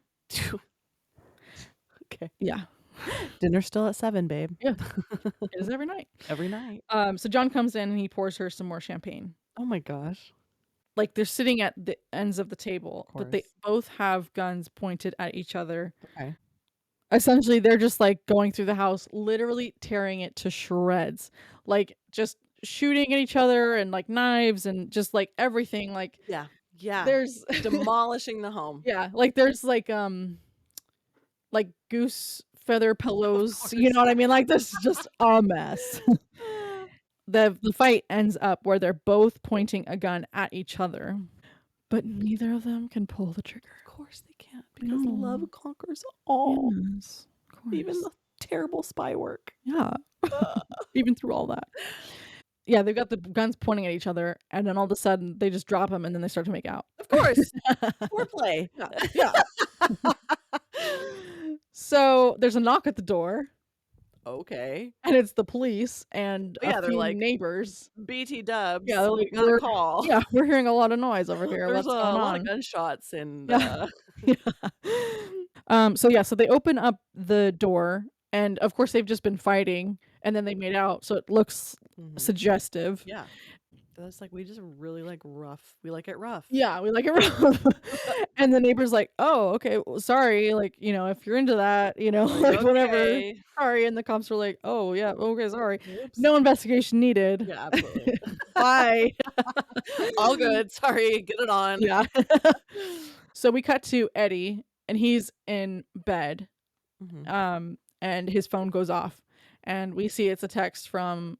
S3: Okay.
S2: Yeah.
S3: Dinner's still at 7, babe.
S2: Yeah. It is every night.
S3: Every night.
S2: So John comes in and he pours her some more champagne.
S3: Oh my gosh.
S2: Like, they're sitting at the ends of the table, but they both have guns pointed at each other.
S3: Okay.
S2: Essentially, they're just like going through the house, literally tearing it to shreds. Like, just shooting at each other and like knives and just like everything. Like,
S3: Yeah. Yeah.
S2: there's
S3: demolishing the home.
S2: yeah, like there's like goose feather pillows. You know what I mean? Like, this is just a mess. The fight ends up where they're both pointing a gun at each other, but neither of them can pull the trigger.
S3: Of course they can't, because
S2: No.
S3: love conquers all.
S2: Yes, of course.
S3: Even the terrible spy work.
S2: Yeah. Even through all that. Yeah, they've got the guns pointing at each other, and then all of a sudden they just drop them and then they start to make out.
S3: Of course. Foreplay.
S2: Yeah. So there's a knock at the door,
S3: Okay.
S2: and it's the police and
S3: Yeah,
S2: a
S3: they're
S2: few
S3: like,
S2: neighbors.
S3: BT dubs.
S2: Yeah, they're like,
S3: got a
S2: we're-
S3: call.
S2: Yeah, we're hearing a lot of noise over here.
S3: There's
S2: What's
S3: a
S2: going
S3: lot
S2: on?
S3: of gunshots and
S2: Yeah. So they open up the door, and of course they've just been fighting, and then they made out, so it looks suggestive.
S3: yeah. That's like, we just really like rough. We like it rough.
S2: Yeah, we like it rough. And the neighbor's like, oh, okay, well, sorry, like, if you're into that, like, whatever,
S3: Okay.
S2: sorry. And the cops were like, oh yeah, okay, sorry,
S3: Oops.
S2: no investigation needed.
S3: Yeah, absolutely.
S2: Bye.
S3: All good. Sorry. Get it on.
S2: Yeah. So we cut to Eddie, and he's in bed, and his phone goes off, and we see it's a text from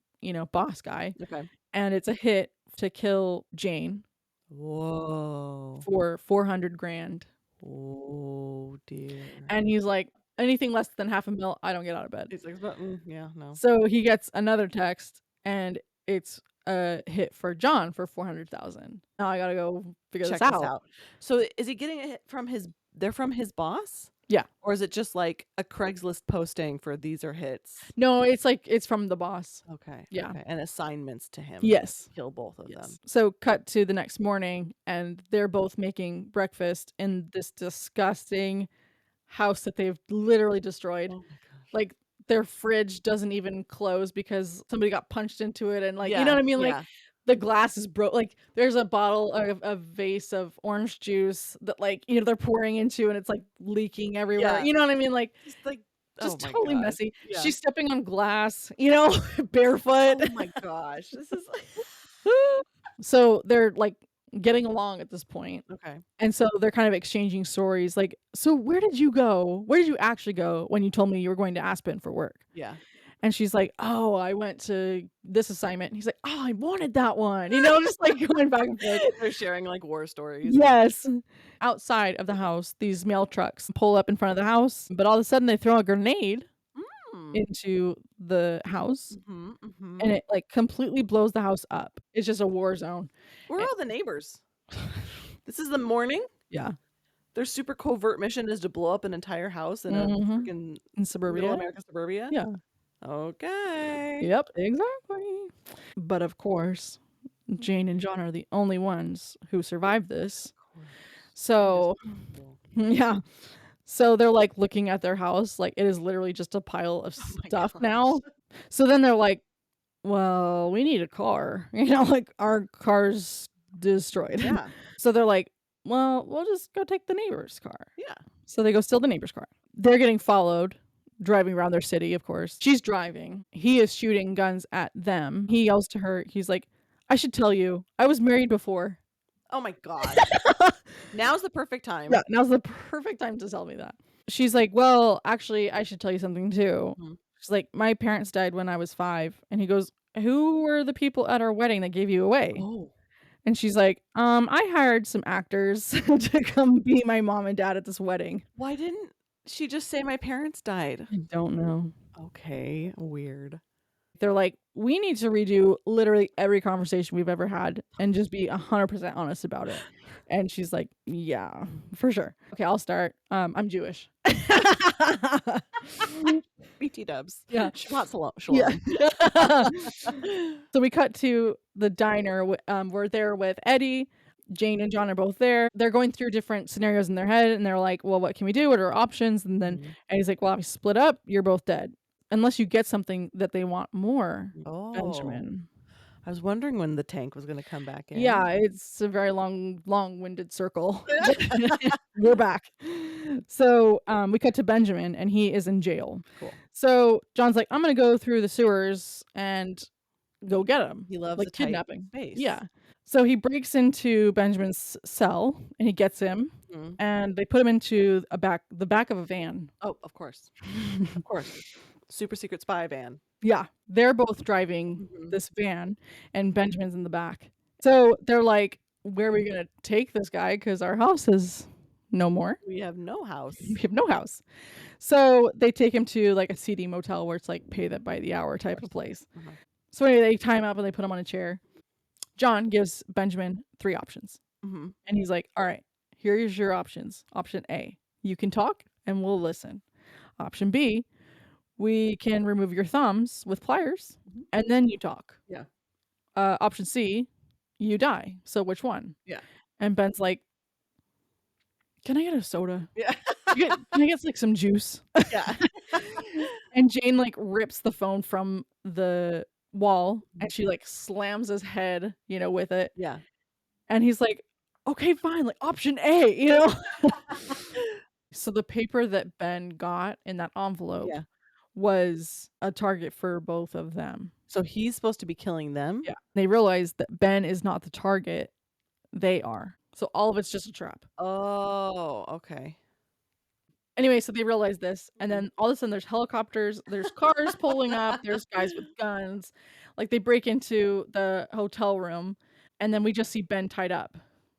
S2: boss guy,
S3: Okay.
S2: and it's a hit to kill Jane
S3: Whoa.
S2: for 400 grand.
S3: Oh dear.
S2: And he's like, anything less than $500,000, I don't get out of bed.
S3: He's like, yeah, no.
S2: So he gets another text, and it's a hit for John for 400,000. Now I gotta go figure
S3: Check
S2: this
S3: this
S2: out.
S3: out. So is he getting a hit from his? They're from his boss?
S2: Yeah.
S3: Or is it just like a Craigslist posting for these are hits?
S2: No, it's from the boss.
S3: Okay.
S2: Yeah.
S3: Okay. And assignments to him.
S2: Yes.
S3: To kill both of them.
S2: So cut to the next morning, and they're both making breakfast in this disgusting house that they've literally destroyed.
S3: Oh my gosh.
S2: Like, their fridge doesn't even close because somebody got punched into it, and like, you
S3: Yeah,
S2: know what I mean? Like,
S3: yeah.
S2: the glass is broke. Like, there's a bottle of a vase of orange juice that, like, they're pouring into, and it's like leaking everywhere.
S3: Yeah.
S2: You know what I mean? Like,
S3: Just like,
S2: just
S3: oh my
S2: totally
S3: gosh.
S2: messy.
S3: Yeah.
S2: She's stepping on glass, barefoot.
S3: Oh my gosh. This is
S2: So they're like getting along at this point.
S3: okay.
S2: And so they're kind of exchanging stories. Like, so where did you go? Where did you actually go when you told me you were going to Aspen for work?
S3: Yeah.
S2: And she's like, oh, I went to this assignment. And he's like, oh, I wanted that one. Just like going back and forth.
S3: They're sharing like war stories.
S2: Yes. Outside of the house, these mail trucks pull up in front of the house, but all of a sudden they throw a grenade into the house,
S3: Mm-hmm.
S2: and it like completely blows the house up. It's just a war zone.
S3: Where are
S2: And-
S3: all the neighbors? This is the morning.
S2: yeah.
S3: Their super covert mission is to blow up an entire house in a freaking
S2: In suburbia.
S3: middle America suburbia.
S2: Yeah.
S3: Okay.
S2: Yep, exactly. But of course, Jane and John are the only ones who survived this. So, yeah. So they're like looking at their house, like it is literally just a pile of stuff now. So then they're like, well, we need a car. Like our car's destroyed.
S3: Yeah.
S2: So they're like, well, we'll just go take the neighbor's car.
S3: Yeah.
S2: So they go steal the neighbor's car. They're getting followed, driving around their city, of course. She's driving. He is shooting guns at them. He yells to her, he's like, I should tell you, I was married before.
S3: Oh my God. Now's the perfect time.
S2: Yeah, now's the perfect time to tell me that. She's like, well, actually, I should tell you something too. She's like, my parents died when I was 5. And he goes, who were the people at our wedding that gave you away?
S3: Oh.
S2: And she's like, I hired some actors to come be my mom and dad at this wedding.
S3: Why didn't she just say my parents died?
S2: I don't know.
S3: Okay, weird.
S2: They're like, we need to redo literally every conversation we've ever had and just be 100% honest about it. And she's like, yeah, for sure. Okay, I'll start. I'm Jewish.
S3: BT dubs.
S2: Yeah.
S3: Shabbat shalom.
S2: Yeah. So we cut to the diner. We're there with Eddie. Jane and John are both there. They're going through different scenarios in their head, and they're like, well, what can we do? What are our options? And then Eddie's like, well, if you split up, you're both dead. Unless you get something that they want more, Benjamin.
S3: I was wondering when the tank was going to come back in.
S2: Yeah, it's a very long-winded circle. We're back. So we cut to Benjamin, and he is in jail.
S3: Cool.
S2: So John's like, I'm going to go through the sewers and go get him.
S3: He loves
S2: like
S3: a tight
S2: kidnapping.
S3: space.
S2: Yeah. So he breaks into Benjamin's cell, and he gets him, and they put him into the back of a van.
S3: Oh, of course. Of course. Super secret spy van.
S2: Yeah, they're both driving this van, and Benjamin's in the back. So they're like, where are we going to take this guy? Because our house is no more.
S3: We have no house.
S2: We have no house. So they take him to like a seedy motel where it's like pay that by the hour type of place. So anyway, they tie him up and they put him on a chair. John gives Benjamin 3 options. And he's like, all right, here's your options. Option A, you can talk and we'll listen. Option B, we can remove your thumbs with pliers and then you talk.
S3: Yeah.
S2: Option C, you die. So which one?
S3: Yeah.
S2: And Ben's like, can I get a soda?
S3: Yeah.
S2: Can I get like some juice?
S3: Yeah.
S2: And Jane like rips the phone from the wall and she like slams his head, with it.
S3: Yeah.
S2: And he's like, okay, fine, like option A, So the paper that Ben got in that envelope was a target for both of them.
S3: So he's supposed to be killing them?
S2: Yeah. They realize that Ben is not the target, they are. So all of it's just a trap.
S3: Oh, okay.
S2: Anyway, so they realize this, and then all of a sudden there's helicopters, there's cars pulling up, there's guys with guns. Like they break into the hotel room, and then we just see Ben tied up.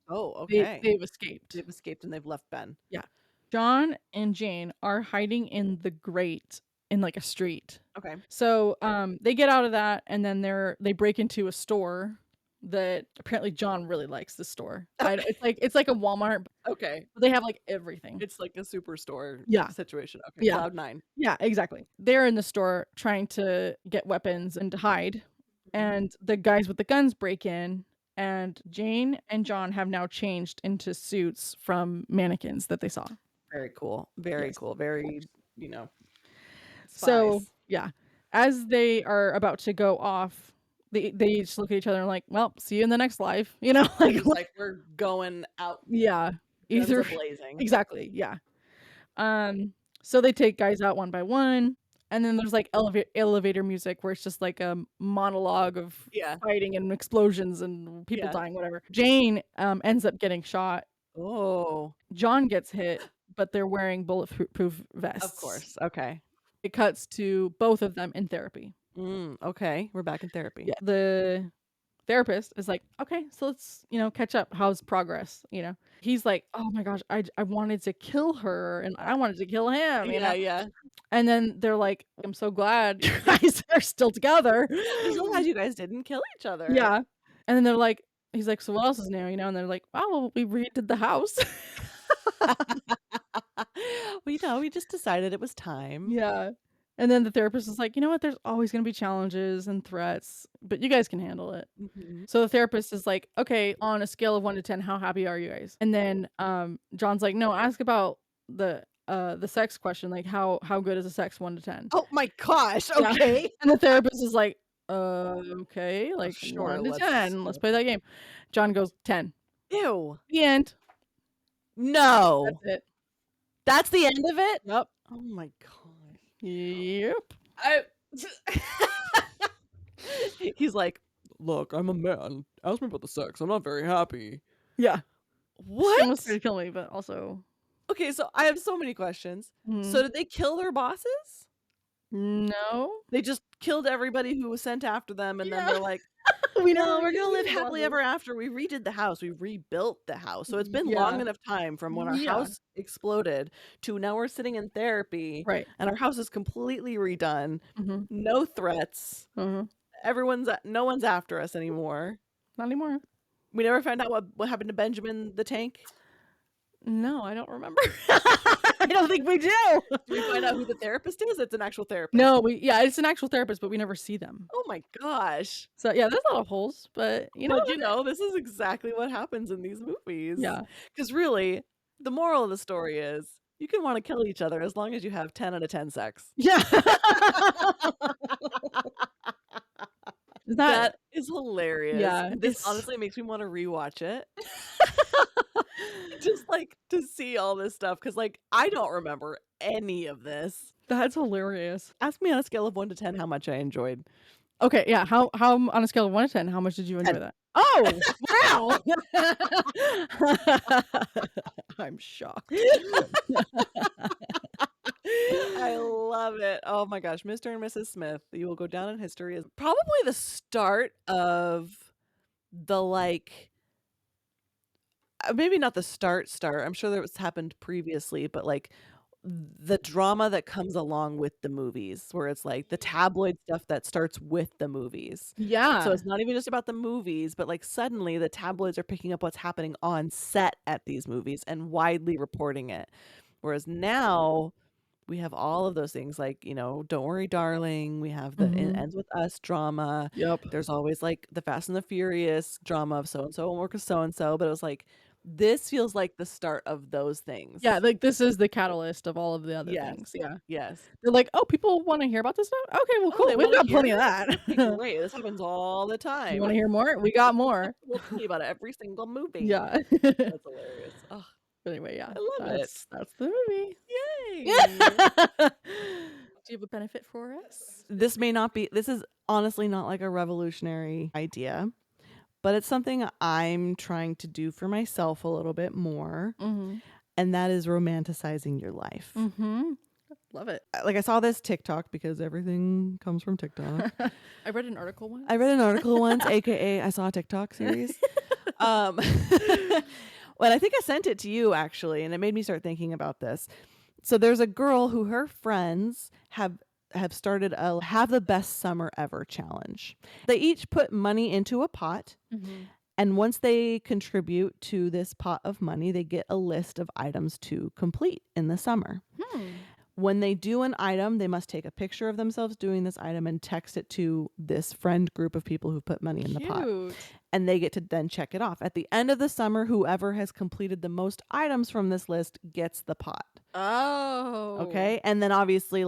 S3: Oh, okay.
S2: They've escaped.
S3: They've escaped and they've left Ben.
S2: Yeah. John and Jane are hiding in the grate in like a street.
S3: Okay.
S2: So they get out of that, and then they break into a store that apparently John really likes the store. It's like a Walmart.
S3: Okay.
S2: But they have like everything.
S3: It's like a superstore situation. Okay.
S2: Yeah.
S3: Cloud9.
S2: Yeah, exactly. They're in the store trying to get weapons and to hide. And the guys with the guns break in, and Jane and John have now changed into suits from mannequins that they saw.
S3: Very cool. Very cool. Very, spies.
S2: So, yeah. As they are about to go off, they each look at each other and like, well, see you in the next life.
S3: Like we're going out.
S2: Yeah.
S3: Either blazing.
S2: Exactly. Yeah. So they take guys out one by one, and then there's like elevator music where it's just like a monologue of fighting and explosions and people dying, whatever. Jane ends up getting shot.
S3: Oh.
S2: John gets hit, but they're wearing bulletproof vests.
S3: Of course. Okay.
S2: It cuts to both of them in therapy.
S3: Okay. We're back in therapy.
S2: Yeah. The therapist is like, okay, so let's, catch up. How's progress? He's like, oh my gosh, I wanted to kill her and I wanted to kill him,
S3: Yeah.
S2: And then they're like, I'm so glad you guys are still together.
S3: I'm so glad you guys didn't kill each other.
S2: Yeah. And then they're like, he's like, so what else is new? And they're like, oh, well, we redid the house.
S3: Well, we just decided it was time.
S2: Yeah. And then the therapist is like, you know what? There's always going to be challenges and threats, but you guys can handle it.
S3: Mhm.
S2: So the therapist is like, okay, on a scale of 1 to 10, how happy are you guys? And then John's like, no, ask about the sex question. Like, how good is the sex 1 to 10?
S3: Oh my gosh.
S2: Yeah.
S3: Okay.
S2: And the therapist is like, okay, like
S3: Sure,
S2: 1 to 10. Let's play that game. John goes 10.
S3: Ew.
S2: The end.
S3: No.
S2: That's it.
S3: That's the end of it?
S2: Yep.
S3: Oh my god.
S2: Yep.
S3: He's like, look, I'm a man. Ask me about the sex. I'm not very happy.
S2: Yeah. She
S3: What?
S2: almost tried to kill me, but also.
S3: Okay, so I have so many questions.
S2: Mhm.
S3: So did they kill their bosses?
S2: No.
S3: They just killed everybody who was sent after them, and then
S2: Yeah.
S3: they're like,
S2: We
S3: no,
S2: never
S3: we're gonna live
S2: used
S3: happily
S2: bosses.
S3: ever after. We redid the house. We rebuilt the house. So it's been
S2: Yeah.
S3: long enough time from when our
S2: Yeah.
S3: house exploded to now we're sitting in therapy
S2: Right.
S3: and our house is completely redone.
S2: Mm-hmm.
S3: No threats.
S2: Mm-hmm.
S3: No one's after us anymore.
S2: Not anymore.
S3: We never found out what happened to Benjamin the tank.
S2: No, I don't remember. I don't think we do.
S3: Did we find out who the therapist is? It's an actual therapist.
S2: No, it's an actual therapist, but we never see them.
S3: Oh my gosh.
S2: So yeah, there's a lot of holes, but
S3: This is exactly what happens in these movies.
S2: Yeah.
S3: Because really, the moral of the story is you can want to kill each other as long as you have 10 out of 10 sex.
S2: Yeah.
S3: That is hilarious.
S2: Yeah,
S3: This
S2: it's-
S3: honestly makes me want to rewatch it. Just like to see all this stuff. Because I don't remember any of this.
S2: That's hilarious.
S3: Ask me on a scale of 1 to 10 how much I enjoyed.
S2: Okay, yeah. How on a scale of 1 to 10, how much did you enjoy
S3: 10.
S2: that? Oh, wow. I'm shocked.
S3: I love it. Oh my gosh, Mr. and Mrs. Smith, you will go down in history as probably the start of the maybe not the start. I'm sure that was happened previously, but the drama that comes along with the movies, where it's the tabloid stuff that starts with the movies.
S2: Yeah.
S3: So it's not even just about the movies, but suddenly the tabloids are picking up what's happening on set at these movies and widely reporting it. Whereas now we have all of those things Don't Worry, Darling. We have the It Ends With Us drama.
S2: Yep.
S3: There's always the Fast and the Furious drama of so-and-so won't work with so-and-so. But it was this feels like the start of those things.
S2: Yeah, this is the catalyst of all of the other
S3: Yes.
S2: things. Yeah.
S3: Yes.
S2: They're like, oh, people want to hear about this stuff? Okay, well, cool.
S3: they
S2: We've
S3: wanna
S2: got
S3: hear
S2: plenty of that.
S3: Okay, great. This happens all the time.
S2: You want to hear more? We got more.
S3: We'll tell you about every single movie.
S2: Yeah.
S3: That's hilarious. Oh,
S2: But anyway, yeah.
S3: I love it.
S2: That's the movie.
S3: yay.
S2: Do you have a benefit for us?
S3: This is honestly not a revolutionary idea, but it's something I'm trying to do for myself a little bit more.
S2: Mm-hmm.
S3: And that is romanticizing your life.
S2: Mm-hmm. Love it.
S3: I saw this TikTok because everything comes from TikTok.
S2: I read an article once.
S3: I read an article once, aka I saw a TikTok series. Well, I think I sent it to you actually, and it made me start thinking about this. So there's a girl who her friends have started a Have the Best Summer Ever challenge. They each put money into a pot.
S2: Mm-hmm.
S3: And once they contribute to this pot of money, they get a list of items to complete in the summer. When they do an item, they must take a picture of themselves doing this item and text it to this friend group of people who put money in the pot. And they get to then check it off. At the end of the summer, whoever has completed the most items from this list gets the pot.
S2: Oh.
S3: Okay? And then obviously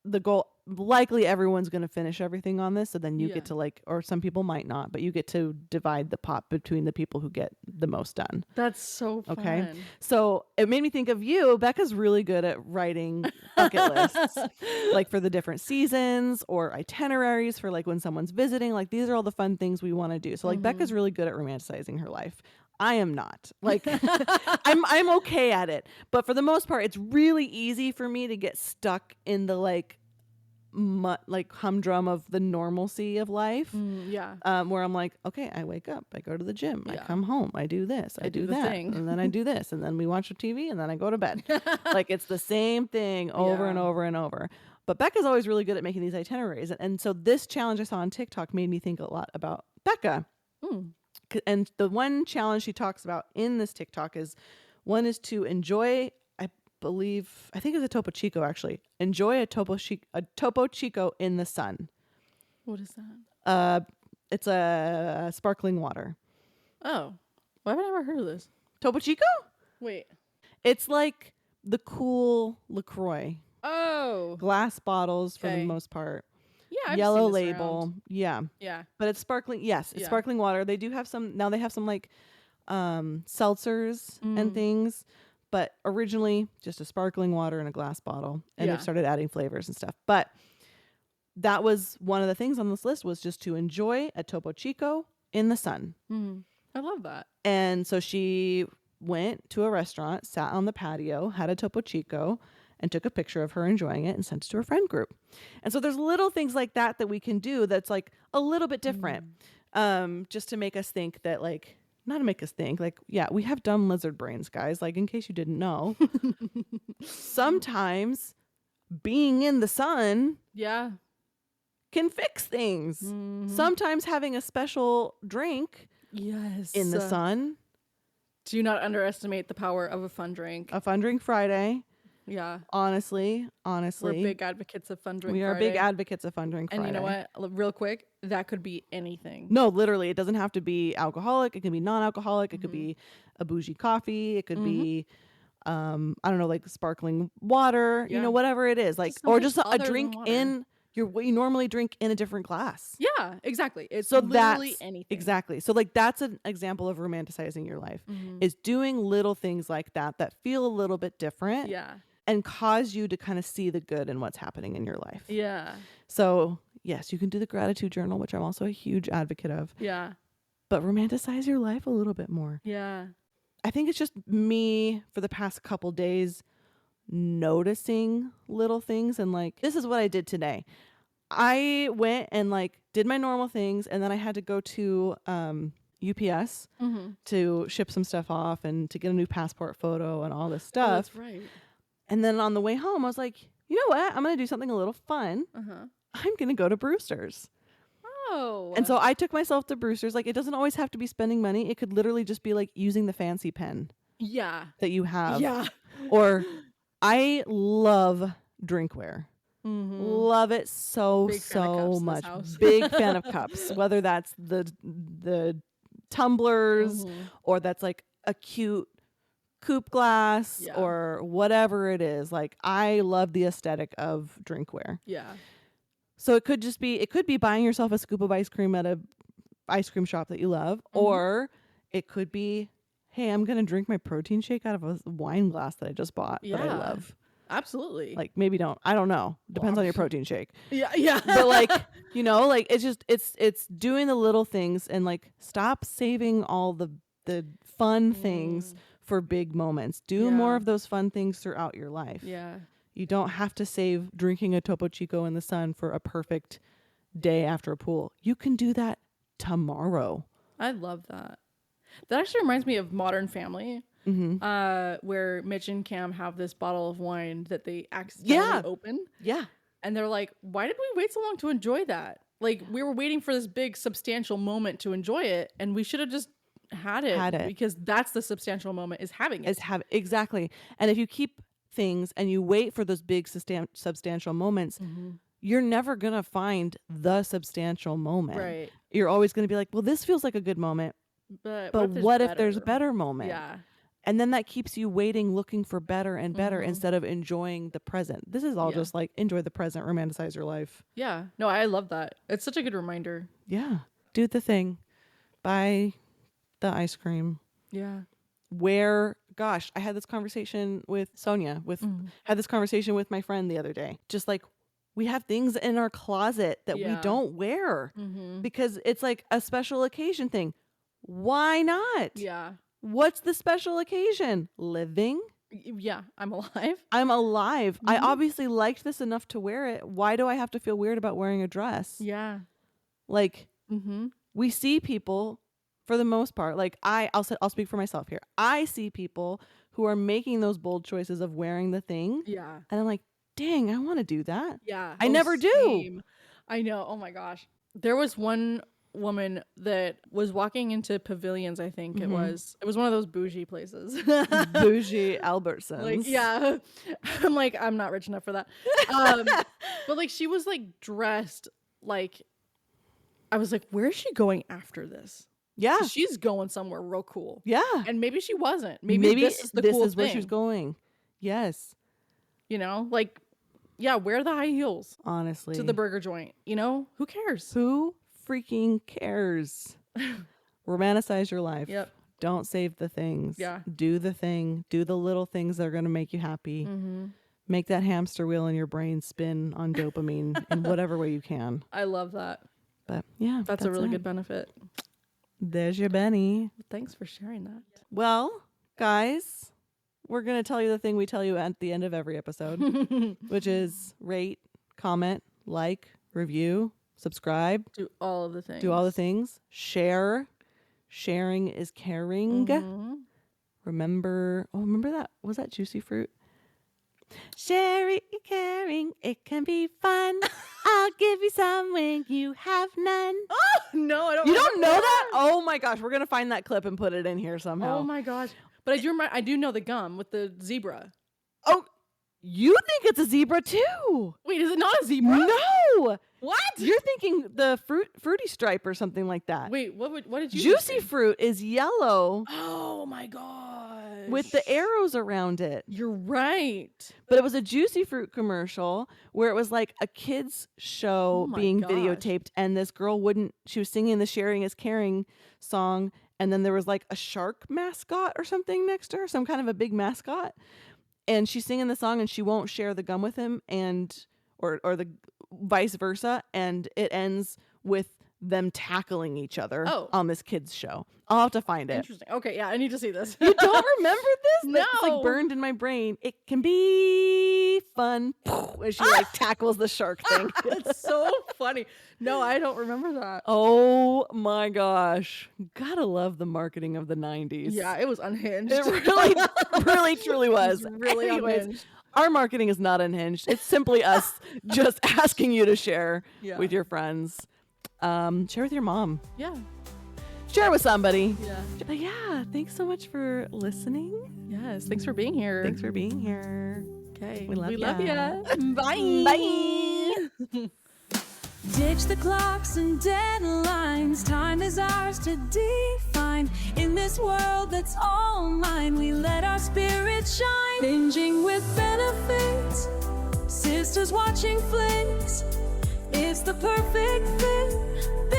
S3: the goal, likely everyone's going to finish everything on this, so then you get to or some people might not, but you get to divide the pot between the people who get the most done.
S2: That's so fun.
S3: Okay. So it made me think of you. Becca's really good at writing bucket lists, for the different seasons or itineraries for when someone's visiting. These are all the fun things we want to do. So Becca's really good at romanticizing her life. I am not. I'm okay at it, but for the most part, it's really easy for me to get stuck in the like humdrum of the normalcy of life.
S2: Yeah.
S3: Where I'm like, okay, I wake up, I go to the gym, I
S2: Yeah.
S3: come home, I do this, I do
S2: the
S3: that,
S2: thing.
S3: and then I do this, and then we watch TV, and then I go to bed. Like it's the same thing over and
S2: Yeah.
S3: over and over. But Becca's always really good at making these itineraries, and so this challenge I saw on TikTok made me think a lot about Becca.
S2: Mm.
S3: And the one challenge she talks about in this TikTok is one is to enjoy, I think it's a Topo Chico actually. Enjoy a Topo Chico in the sun.
S2: What is that?
S3: It's a sparkling water.
S2: Oh, why have I never heard of this?
S3: Topo Chico?
S2: Wait.
S3: It's like the cool LaCroix.
S2: Oh.
S3: Glass bottles for the
S2: Okay.
S3: most part.
S2: Yeah. I've
S3: Yellow
S2: seen this
S3: label.
S2: around.
S3: Yeah.
S2: Yeah.
S3: But it's sparkling. Yes, it's
S2: Yeah.
S3: sparkling water. They do have some, now they have some like seltzers and things. But originally, just a sparkling water in a glass bottle. And
S2: Yeah.
S3: they've started adding flavors and stuff. But that was one of the things on this list was just to enjoy a Topo Chico in the sun.
S2: Mm. I love that.
S3: And so she went to a restaurant, sat on the patio, had a Topo Chico, and took a picture of her enjoying it and sent it to her friend group. And so there's little things like that that we can do that's like a little bit different, just to make us think that like, not to make us think like, yeah, we have dumb lizard brains, guys. Like in case you didn't know, sometimes being in the sun
S2: Yeah.
S3: can fix things. Sometimes having a special drink
S2: Yes.
S3: in the sun,
S2: Do not underestimate the power of a fun drink.
S3: a Fun Drink Friday.
S2: Yeah.
S3: Honestly,
S2: We're big advocates of fun drink.
S3: we are
S2: Friday.
S3: big advocates of Fun Drink
S2: And
S3: Friday.
S2: you know what? Real quick, that could be anything.
S3: No, literally, it doesn't have to be alcoholic. It can be non-alcoholic. It could be a bougie coffee. It could be, I don't know, like sparkling water. You
S2: Yeah.
S3: know, whatever it is, like,
S2: Just
S3: or
S2: something
S3: just a
S2: other than
S3: drink
S2: water.
S3: in what you normally drink in a different glass.
S2: Yeah, exactly. It's
S3: So
S2: literally
S3: that's
S2: anything.
S3: exactly. So like that's an example of romanticizing your life is doing little things like that feel a little bit different.
S2: Yeah.
S3: And cause you to kind of see the good in what's happening in your life.
S2: Yeah.
S3: So, yes, you can do the gratitude journal, which I'm also a huge advocate of,
S2: Yeah.
S3: but romanticize your life a little bit more.
S2: Yeah.
S3: I think it's just me for the past couple days noticing little things and like, this is what I did today. I went and like did my normal things and then I had to go to UPS to ship some stuff off and to get a new passport photo and all this
S2: Oh,
S3: stuff.
S2: that's right.
S3: And then on the way home, I was like, you know what? I'm going to do something a little fun. I'm going to go to Brewster's.
S2: Oh.
S3: And so I took myself to Brewster's. Like, it doesn't always have to be spending money. It could literally just be like using the fancy pen
S2: yeah.
S3: that you have.
S2: Yeah.
S3: Or I love drinkware. Love it so,
S2: Big fan of cups
S3: so
S2: in this
S3: much.
S2: house.
S3: Big fan of cups, whether that's the tumblers or that's like a cute coupe glass
S2: Yeah.
S3: or whatever it is. Like I love the aesthetic of drinkware.
S2: Yeah.
S3: So it could be buying yourself a scoop of ice cream at a ice cream shop that you love, or it could be, hey, I'm gonna drink my protein shake out of a wine glass that I just bought that I
S2: Yeah.
S3: love.
S2: Absolutely.
S3: Like maybe don't. I don't know. Depends on your protein shake.
S2: yeah. Yeah.
S3: But like, you know, like it's just it's doing the little things and like stop saving all the fun things for big moments. Do more
S2: Yeah.
S3: of those fun things throughout your life.
S2: yeah.
S3: You don't have to save drinking a Topo Chico in the sun for a perfect day after a pool. You can do that tomorrow.
S2: I love that. That actually reminds me of Modern Family, where Mitch and Cam have this bottle of wine that they accidentally open.
S3: Yeah.
S2: And they're like, why did we wait so long to enjoy that? Like, we were waiting for this big substantial moment to enjoy it, and we should have just had it. Because that's the substantial moment, is having it.
S3: Exactly. And if you keep things and you wait for those big substantial moments, you're never going to find the substantial moment.
S2: Right.
S3: You're always going to be like, well, this feels like a good moment,
S2: But
S3: what if there's a better moment?
S2: Yeah.
S3: And then that keeps you waiting, looking for better and better instead of enjoying the present. This is all just like enjoy the present, romanticize your life.
S2: Yeah. No, I love that. It's such a good reminder.
S3: Yeah. Do the thing. Buy the ice cream.
S2: Yeah.
S3: Gosh, I had this conversation with Sonia, had this conversation with my friend the other day. Just like we have things in our closet that we don't wear because it's like a special occasion thing. Why not?
S2: Yeah.
S3: What's the special occasion? Living,
S2: Yeah, I'm alive.
S3: I'm alive. I
S2: Mhm.
S3: obviously liked this enough to wear it. Why do I have to feel weird about wearing a dress?
S2: Yeah.
S3: Like,
S2: Mm-hmm.
S3: we see people, for the most part, like I'll speak for myself here. I see people who are making those bold choices of wearing the thing,
S2: Yeah.
S3: and I'm like, dang, I want to do that.
S2: Yeah.
S3: I
S2: Oh,
S3: never do.
S2: same. I know. Oh my gosh. There was one woman that was walking into pavilions, I think it was. It was one of those bougie places.
S3: Bougie Albertsons.
S2: Like, yeah. I'm like, I'm not rich enough for that. But like she was like dressed like, I was like, where is she going after this?
S3: Yeah.
S2: She's going somewhere real cool.
S3: Yeah.
S2: And maybe she wasn't. Maybe this is the cool thing.
S3: Where she was going. Yes.
S2: You know, like, yeah, wear the high heels
S3: Honestly.
S2: to the burger joint. You know, who cares?
S3: Who freaking cares? Romanticize your life.
S2: Yep.
S3: Don't save the things.
S2: Yeah.
S3: Do the thing. Do the little things that are going to make you happy.
S2: Mm-hmm.
S3: Make that hamster wheel in your brain spin on dopamine in whatever way you can.
S2: I love that.
S3: But yeah,
S2: That's a really
S3: it.
S2: good benefit.
S3: There's your Benny.
S2: Thanks for sharing that.
S3: Well, guys, we're going to tell you the thing we tell you at the end of every episode, which is rate, comment, like, review, subscribe.
S2: Do all of the things.
S3: Do all the things. Share. Sharing is caring.
S2: Mm-hmm.
S3: Remember that? Was that Juicy Fruit? Sharing, caring, it can be fun. I'll give you some when you have none.
S2: Oh, no, I don't.
S3: You don't know that? Oh my gosh, we're gonna find that clip and put it in here somehow.
S2: Oh my gosh. But I do know the gum with the zebra.
S3: Oh, you think it's a zebra too?
S2: Wait, is it not a zebra?
S3: No.
S2: What?
S3: You're thinking the fruity stripe or something like that.
S2: Wait, what did you
S3: Juicy
S2: think?
S3: fruit is yellow
S2: Oh my gosh.
S3: with the arrows around it.
S2: You're right.
S3: But it was a Juicy Fruit commercial where it was like a kids show
S2: Oh my
S3: being
S2: gosh.
S3: videotaped, and this girl she was singing the Sharing is Caring song, and then there was like a shark mascot or something next to her, some kind of a big mascot. And she's singing the song and she won't share the gum with him, or the vice versa, and it ends with them tackling each other on this kids show. I'll have to find it.
S2: Interesting. Okay, yeah, I need to see this.
S3: You don't remember this?
S2: No.
S3: That's like burned in my brain. It can be fun. As she like tackles the shark thing.
S2: It's so funny. No, I don't remember that.
S3: Oh my gosh. Gotta love the marketing of the 90s.
S2: Yeah, it was unhinged.
S3: It really truly was.
S2: It's really
S3: Anyways,
S2: unhinged.
S3: our marketing is not unhinged. It's simply us just asking you to share
S2: Yeah.
S3: with your friends. Share with your mom.
S2: Yeah.
S3: Share with somebody.
S2: Yeah.
S3: But yeah, thanks so much for listening.
S2: Yes. Thanks for being here.
S3: Thanks for being here.
S2: Okay.
S3: We love
S2: ya.
S3: ya.
S2: Bye.
S3: Bye.
S1: Ditch the clocks and deadlines. Time is ours to define. In this world that's all mine, we let our spirit shine. Binging with benefits. Sisters watching flicks. It's the perfect fit.